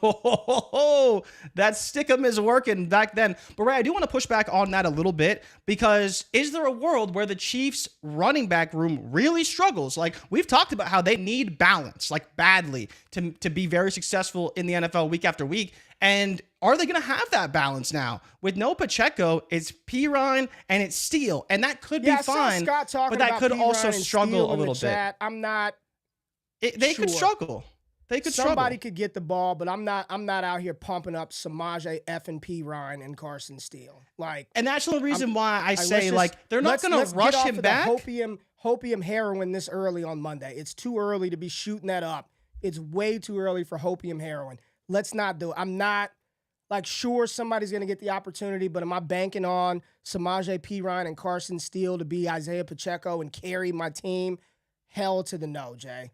S3: that stick-em is working back then. But Ray, I do want to push back on that a little bit, because is there a world where the Chiefs running back room really struggles? Like, we've talked about how they need balance, like badly, to be very successful in the NFL week after week. And are they going to have that balance now? With no Pacheco, it's Pirine and it's Steele. And that could be fine, but that could also struggle a little bit.
S1: I'm not
S3: They could struggle.
S1: Somebody could get the ball, but I'm not out here pumping up Samaje P. Ryan and Carson Steele.
S3: And that's the reason why I say they're not going to rush him back.
S1: Hopium heroin this early on Monday. It's too early to be shooting that up. It's way too early for hopium heroin. Let's not do it. I'm not sure somebody's going to get the opportunity, but am I banking on Samaje P. Ryan and Carson Steele to be Isaiah Pacheco and carry my team? Hell to the no, Jay.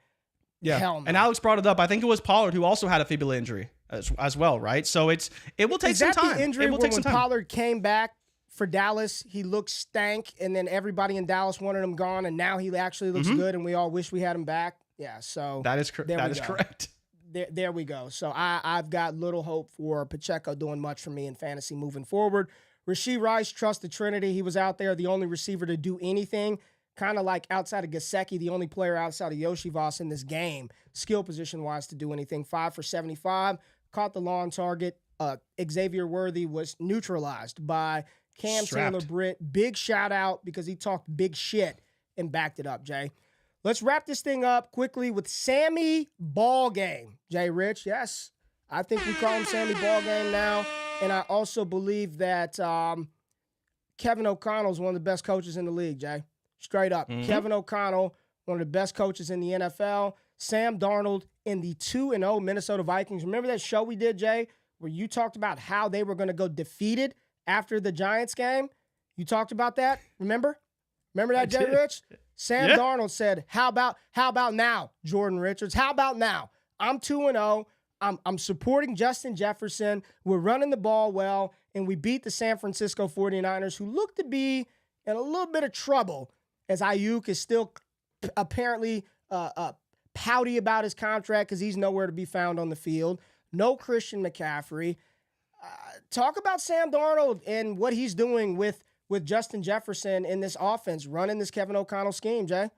S3: Yeah,
S1: hell no.
S3: And Alex brought it up. I think it was Pollard who also had a fibula injury as well, right? So it will take some time.
S1: The injury
S3: it will take some time.
S1: When Pollard came back for Dallas, he looked stank, and then everybody in Dallas wanted him gone, and now he actually looks good, and we all wish we had him back. Yeah, so
S3: that is correct.
S1: There we go. So I've got little hope for Pacheco doing much for me in fantasy moving forward. Rashee Rice, trust the Trinity. He was out there, the only receiver to do anything. Kind of like outside of Gesicki, the only player outside of Yoshi Voss in this game, skill position-wise, to do anything. 5 for 75, caught the lawn target. Xavier Worthy was neutralized by Cam Taylor-Britt. Big shout-out because he talked big shit and backed it up, Jay. Let's wrap this thing up quickly with Sammy Ballgame. JRich, yes. I think we call him Sammy Ballgame now. And I also believe that Kevin O'Connell is one of the best coaches in the league, Jay. Straight up. Mm-hmm. Kevin O'Connell, one of the best coaches in the NFL. Sam Darnold in the 2-0 Minnesota Vikings. Remember that show we did, Jay, where you talked about how they were going to go defeated after the Giants game? You talked about that? Remember that, JRich? Sam Darnold said, how about now, Jordan Richards? How about now? I'm 2-0. I'm supporting Justin Jefferson. We're running the ball well, and we beat the San Francisco 49ers, who look to be in a little bit of trouble, as Aiyuk is still apparently pouty about his contract because he's nowhere to be found on the field. No Christian McCaffrey. Talk about Sam Darnold and what he's doing with Justin Jefferson in this offense, running this Kevin O'Connell scheme, Jay.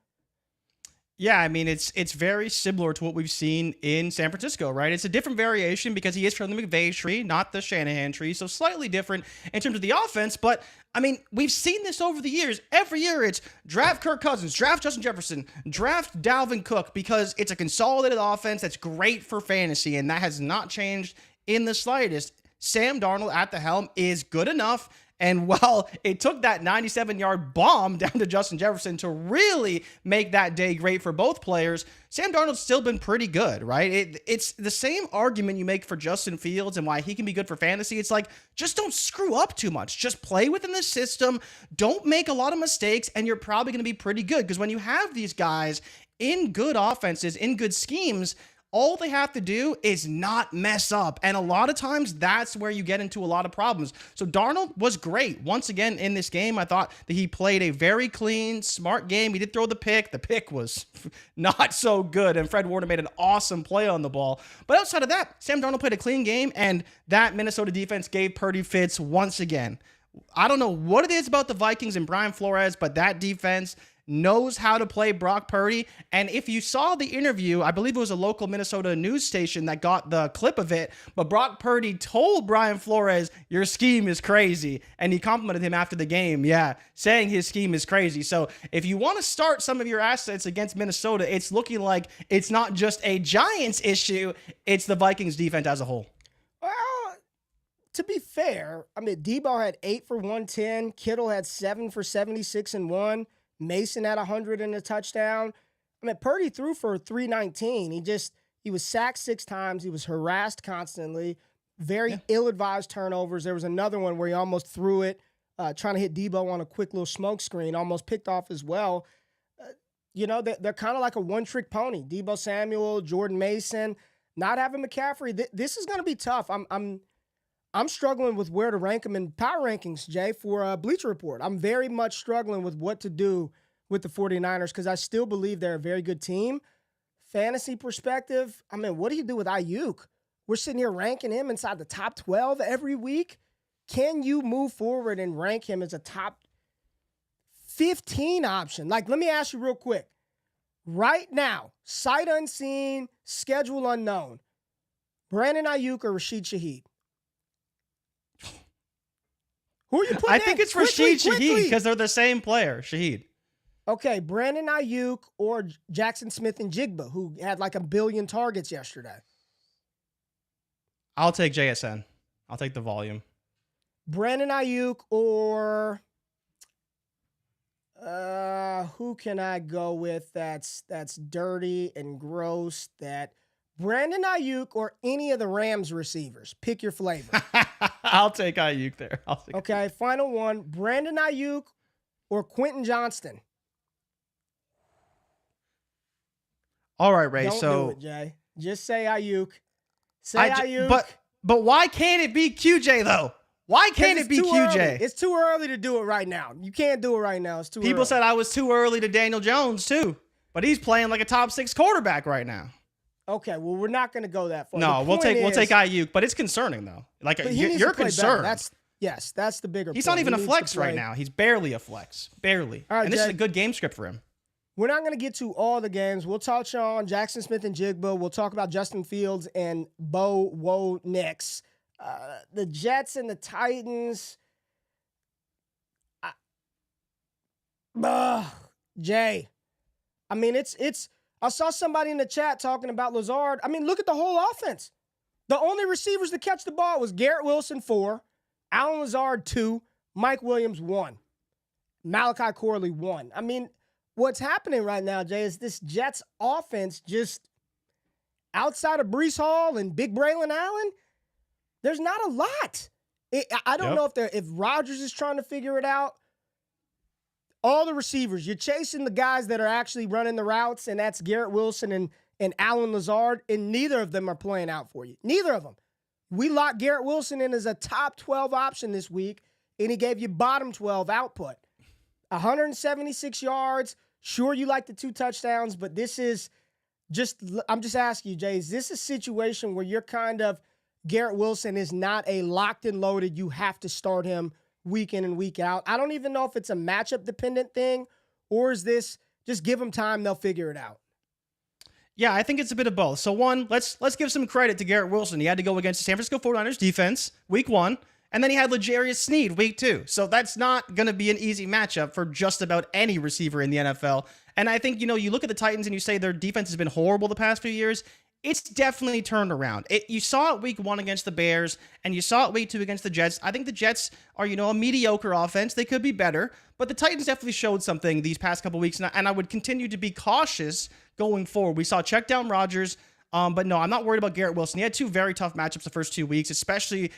S3: Yeah, I mean, it's very similar to what we've seen in San Francisco, right? It's a different variation because he is from the McVay tree, not the Shanahan tree, so slightly different in terms of the offense. But, I mean, we've seen this over the years. Every year it's draft Kirk Cousins, draft Justin Jefferson, draft Dalvin Cook, because it's a consolidated offense that's great for fantasy, and that has not changed in the slightest. Sam Darnold at the helm is good enough, And while it took that 97-yard bomb down to Justin Jefferson to really make that day great for both players, Sam Darnold's still been pretty good, right? It's the same argument you make for Justin Fields and why he can be good for fantasy. It's like, just don't screw up too much. Just play within the system. Don't make a lot of mistakes, and you're probably going to be pretty good. Because when you have these guys in good offenses, in good schemes, all they have to do is not mess up. And a lot of times that's where you get into a lot of problems. So Darnold was great. Once again, in this game, I thought that he played a very clean, smart game. He did throw the pick. The pick was not so good. And Fred Warner made an awesome play on the ball. But outside of that, Sam Darnold played a clean game. And that Minnesota defense gave Purdy fits once again. I don't know what it is about the Vikings and Brian Flores, but that defense knows how to play Brock Purdy. And if you saw the interview, I believe it was a local Minnesota news station that got the clip of it, but Brock Purdy told Brian Flores, your scheme is crazy. And he complimented him after the game, saying his scheme is crazy. So if you want to start some of your assets against Minnesota, it's looking like it's not just a Giants issue, it's the Vikings defense as a whole.
S1: Well, to be fair, I mean, Debo had 8 for 110. Kittle had 7 for 76 and 1. Mason had 100 and a touchdown. I mean, Purdy threw for 319. He was sacked 6 times. He was harassed constantly. Very ill-advised turnovers. There was another one where he almost threw it, trying to hit Debo on a quick little smoke screen, almost picked off as well. They're kind of like a one-trick pony. Debo Samuel, Jordan Mason, not having McCaffrey. This is going to be tough. I'm struggling with where to rank them in power rankings, Jay, for Bleacher Report. I'm very much struggling with what to do with the 49ers because I still believe they're a very good team. Fantasy perspective, I mean, what do you do with Aiyuk? We're sitting here ranking him inside the top 12 every week. Can you move forward and rank him as a top 15 option? Like, let me ask you real quick. Right now, sight unseen, schedule unknown, Brandon Aiyuk or Rashid Shaheed? Who are you putting
S3: I think it's Rashid Shaheed because they're the same player, Shaheed.
S1: Okay, Brandon Aiyuk or Jackson Smith and Jigba, who had like 1 billion targets yesterday.
S3: I'll take JSN. I'll take the volume.
S1: Brandon Aiyuk or who can I go with that's dirty and gross? That Brandon Aiyuk or any of the Rams receivers. Pick your flavor.
S3: I'll take Aiyuk there.
S1: Okay, final one. Brandon Aiyuk or Quentin Johnston?
S3: All right, Ray.
S1: Don't do it, Jay. Just say Aiyuk. Aiyuk.
S3: But why can't it be QJ, though? Why can't it be QJ?
S1: Early. It's too early to do it right now. You can't do it right now. It's too early.
S3: People said I was too early to Daniel Jones, too. But he's playing like a top 6 quarterback right now.
S1: Okay, well, we're not going to go that far.
S3: No, we'll take Aiyuk, but it's concerning though. Like you're concerned.
S1: That's the bigger.
S3: He's not even a flex right now. He's barely a flex, barely.
S1: All right,
S3: and this is a good game script for him.
S1: We're not going to get to all the games. We'll touch on Jackson Smith and Jigba. We'll talk about Justin Fields and Bo Woe next. The Jets and the Titans. Jay, I mean it's. I saw somebody in the chat talking about Lazard. I mean, look at the whole offense. The only receivers to catch the ball was Garrett Wilson, 4, Allen Lazard, 2, Mike Williams, 1, Malachi Corley, 1. I mean, what's happening right now, Jay, is this Jets offense just outside of Breece Hall and Big Braylon Allen, there's not a lot. I don't know if Rodgers is trying to figure it out. All the receivers, you're chasing the guys that are actually running the routes, and that's Garrett Wilson and Allen Lazard, and neither of them are playing out for you. Neither of them. We locked Garrett Wilson in as a top 12 option this week, and he gave you bottom 12 output. 176 yards. Sure, you like the 2 touchdowns, but this is I'm just asking you, Jay, is this a situation where you're kind of, Garrett Wilson is not a locked and loaded, you have to start him week in and week out? I don't even know if it's a matchup dependent thing, or is this just give them time, they'll figure it out?
S3: Yeah, I think it's a bit of both. So one, let's give some credit to Garrett Wilson. He had to go against the San Francisco 49ers defense week 1, and then he had L'Jarius Sneed week 2. So that's not going to be an easy matchup for just about any receiver in the NFL. And I think, you look at the Titans and you say their defense has been horrible the past few years. it's definitely turned around. You saw it week 1 against the Bears, and you saw it week 2 against the Jets. I think the Jets are, a mediocre offense. They could be better, but the Titans definitely showed something these past couple weeks, and I would continue to be cautious going forward. We saw check down Rodgers. But no, I'm not worried about Garrett Wilson. He had 2 very tough matchups the first 2 weeks, especially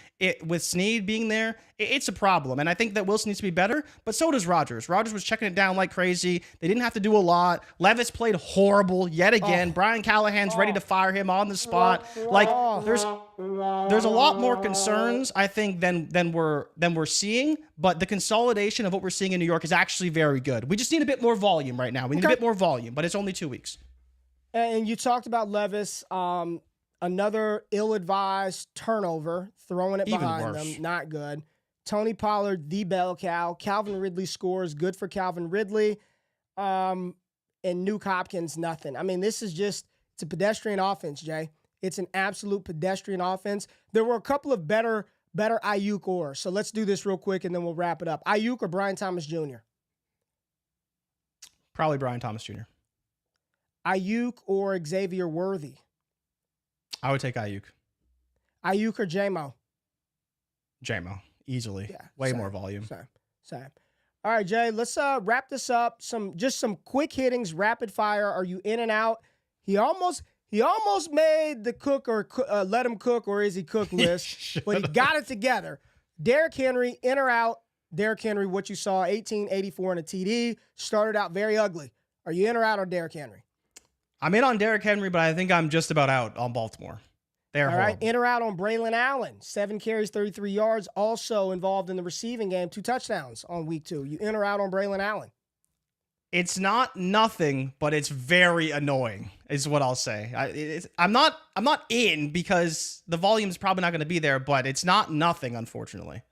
S3: with Snead being there. It's a problem. And I think that Wilson needs to be better, but so does Rodgers. Rodgers was checking it down like crazy. They didn't have to do a lot. Levis played horrible yet again. Brian Callahan's ready to fire him on the spot. Like, there's a lot more concerns, I think, than we're seeing, but the consolidation of what we're seeing in New York is actually very good. We just need a bit more volume right now. We need a bit more volume, but it's only 2 weeks.
S1: And you talked about Levis, another ill-advised turnover, throwing it behind them, not good. Tony Pollard, the bell cow. Calvin Ridley scores, good for Calvin Ridley. And Nuke Hopkins, nothing. I mean, this is it's a pedestrian offense, Jay. It's an absolute pedestrian offense. There were a couple of better Aiyuk ors. So let's do this real quick, and then we'll wrap it up. Aiyuk or Brian Thomas Jr.?
S3: Probably Brian Thomas Jr.
S1: Aiyuk or Xavier Worthy?
S3: I would take Aiyuk.
S1: Aiyuk or Jamo?
S3: Jamo, easily.
S1: Yeah,
S3: Way more volume.
S1: Same. All right, Jay, let's wrap this up. Some quick hittings, rapid fire. Are you in and out? He almost made the cook or let him cook or is he cook list, but he got it together. Derrick Henry, in or out? Derrick Henry, what you saw, 1884 and a TD, started out very ugly. Are you in or out on Derrick Henry?
S3: I'm in on Derrick Henry, but I think I'm just about out on Baltimore. They're horrible.
S1: All right, in or out on Braylon Allen. 7 carries, 33 yards, also involved in the receiving game, 2 touchdowns on week 2. You in or out on Braylon Allen?
S3: It's not nothing, but it's very annoying, is what I'll say. I'm not in because the volume is probably not going to be there, but it's not nothing, unfortunately.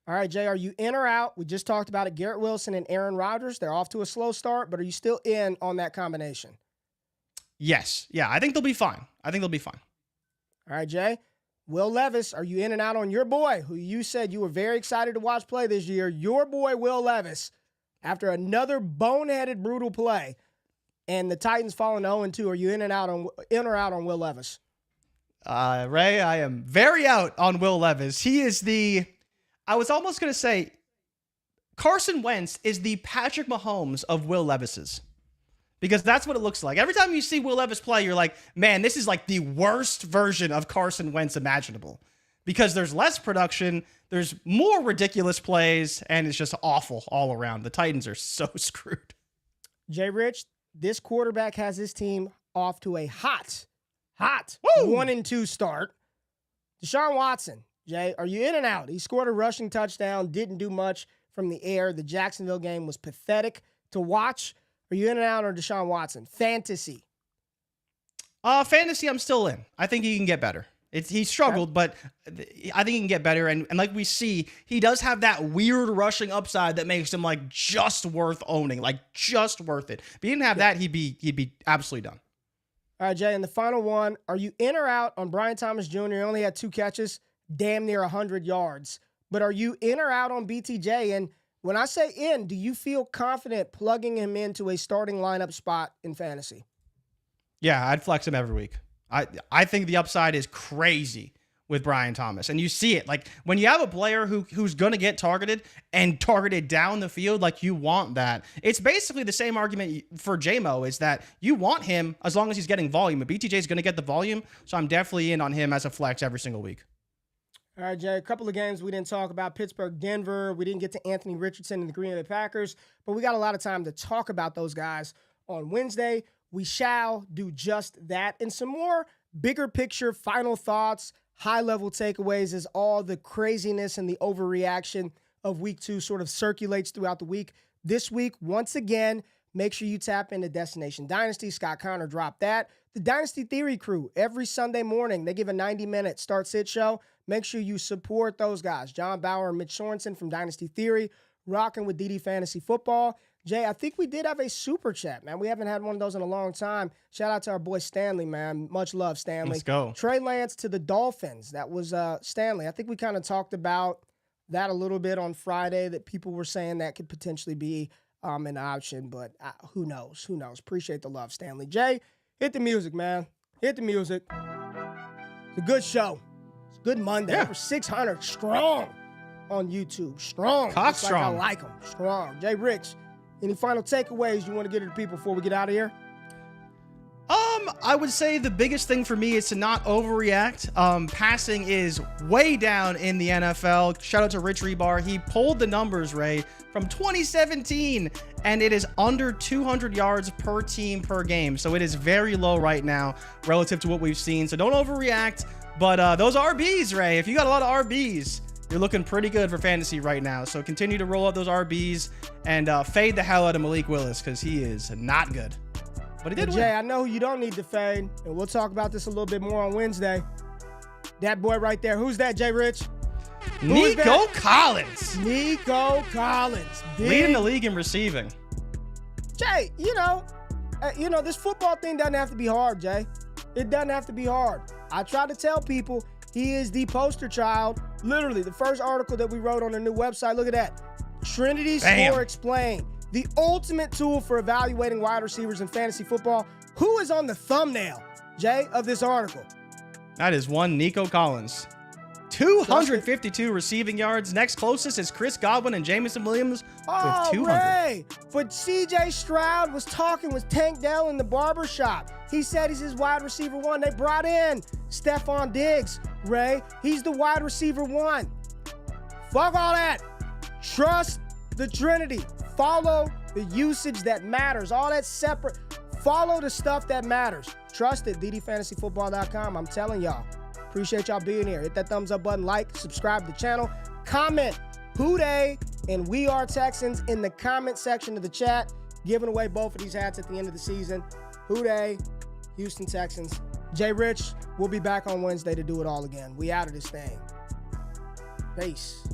S1: All right, Jay, are you in or out? We just talked about it. Garrett Wilson and Aaron Rodgers, they're off to a slow start, but are you still in on that combination?
S3: Yes. Yeah, I think they'll be fine.
S1: All right, Jay. Will Levis, are you in and out on your boy, who you said you were very excited to watch play this year? Your boy, Will Levis, after another boneheaded, brutal play, and the Titans falling to 0-2, are you in or out on Will Levis?
S3: Ray, I am very out on Will Levis. He is I was almost going to say, Carson Wentz is the Patrick Mahomes of Will Levis's. Because that's what it looks like. Every time you see Will Levis play, you're like, man, this is like the worst version of Carson Wentz imaginable. Because there's less production, there's more ridiculous plays, and it's just awful all around. The Titans are so screwed.
S1: JRich, this quarterback has his team off to a hot 1-2 start. Deshaun Watson, Jay, are you in and out? He scored a rushing touchdown, didn't do much from the air. The Jacksonville game was pathetic to watch. Are you in and out on Deshaun Watson? Fantasy.
S3: Fantasy, I'm still in. I think he can get better. He struggled, but I think he can get better. And like we see, he does have that weird rushing upside that makes him like just worth owning, like just worth it. If he didn't have that, he'd be absolutely done.
S1: All right, Jay, and the final one, are you in or out on Brian Thomas Jr.? He only had 2 catches, damn near 100 yards. But are you in or out on BTJ? And when I say in, do you feel confident plugging him into a starting lineup spot in fantasy?
S3: Yeah, I'd flex him every week. I think the upside is crazy with Brian Thomas. And you see it. Like, when you have a player who's going to get targeted and targeted down the field, like, you want that. It's basically the same argument for Jamo, is that you want him as long as he's getting volume. But BTJ is going to get the volume, so I'm definitely in on him as a flex every single week.
S1: All right, Jay, a couple of games we didn't talk about. Pittsburgh, Denver. We didn't get to Anthony Richardson and the Green Bay Packers, but we got a lot of time to talk about those guys on Wednesday. We shall do just that and some more bigger picture final thoughts, high-level takeaways as all the craziness and the overreaction of week 2 sort of circulates throughout the week. This week, once again, make sure you tap into Destination Dynasty. Scott Connor dropped that. The Dynasty Theory crew, every Sunday morning, they give a 90-minute start-sit show. Make sure you support those guys. John Bauer and Mitch Sorensen from Dynasty Theory, rocking with DD Fantasy Football. Jay, I think we did have a super chat, man. We haven't had one of those in a long time. Shout out to our boy Stanley, man. Much love, Stanley.
S3: Let's go.
S1: Trey Lance to the Dolphins. That was Stanley. I think we kind of talked about that a little bit on Friday, that people were saying that could potentially be an option, but who knows? Who knows? Appreciate the love, Stanley. Jay, hit the music, man. Hit the music. It's a good show. It's a good Monday.
S3: Yeah.
S1: Over 600 strong on YouTube. Strong.
S3: Cock
S1: Just
S3: strong.
S1: Like I like them. Strong. JRich, any final takeaways you want to get to the people before we get out of here?
S3: I would say the biggest thing for me is to not overreact. Passing is way down in the NFL. Shout out to Rich Rebar. He pulled the numbers, Ray, from 2017, and it is under 200 yards per team per game. So it is very low right now relative to what we've seen. So don't overreact. But those RBs, Ray, if you got a lot of RBs, you're looking pretty good for fantasy right now. So continue to roll out those RBs and fade the hell out of Malik Willis because he is not good. But he did win.
S1: Jay, I know who you don't need to fade, and we'll talk about this a little bit more on Wednesday. That boy right there. Who's that, JRich?
S3: Nico Collins.
S1: Nico Collins.
S3: Leading the league in receiving.
S1: Jay, this football thing doesn't have to be hard, Jay. It doesn't have to be hard. I try to tell people he is the poster child. Literally, the first article that we wrote on the new website, look at that. Trinity Score Explained. The ultimate tool for evaluating wide receivers in fantasy football. Who is on the thumbnail, Jay, of this article?
S3: That is one Nico Collins. 252 receiving yards. Next closest is Chris Godwin and Jameson Williams with 200.
S1: Ray. But CJ Stroud was talking with Tank Dell in the barbershop. He said he's his wide receiver one. They brought in Stephon Diggs, Ray. He's the wide receiver one. Fuck all that. Trust the Trinity. Follow the usage that matters. All that separate. Follow the stuff that matters. Trust it. ddfantasyfootball.com. I'm telling y'all. Appreciate y'all being here. Hit that thumbs up button, like, subscribe to the channel, comment Who Dey and We Are Texans in the comment section of the chat. Giving away both of these hats at the end of the season. Who Dey, Houston Texans. JRich, we'll be back on Wednesday to do it all again. We out of this thing. Peace.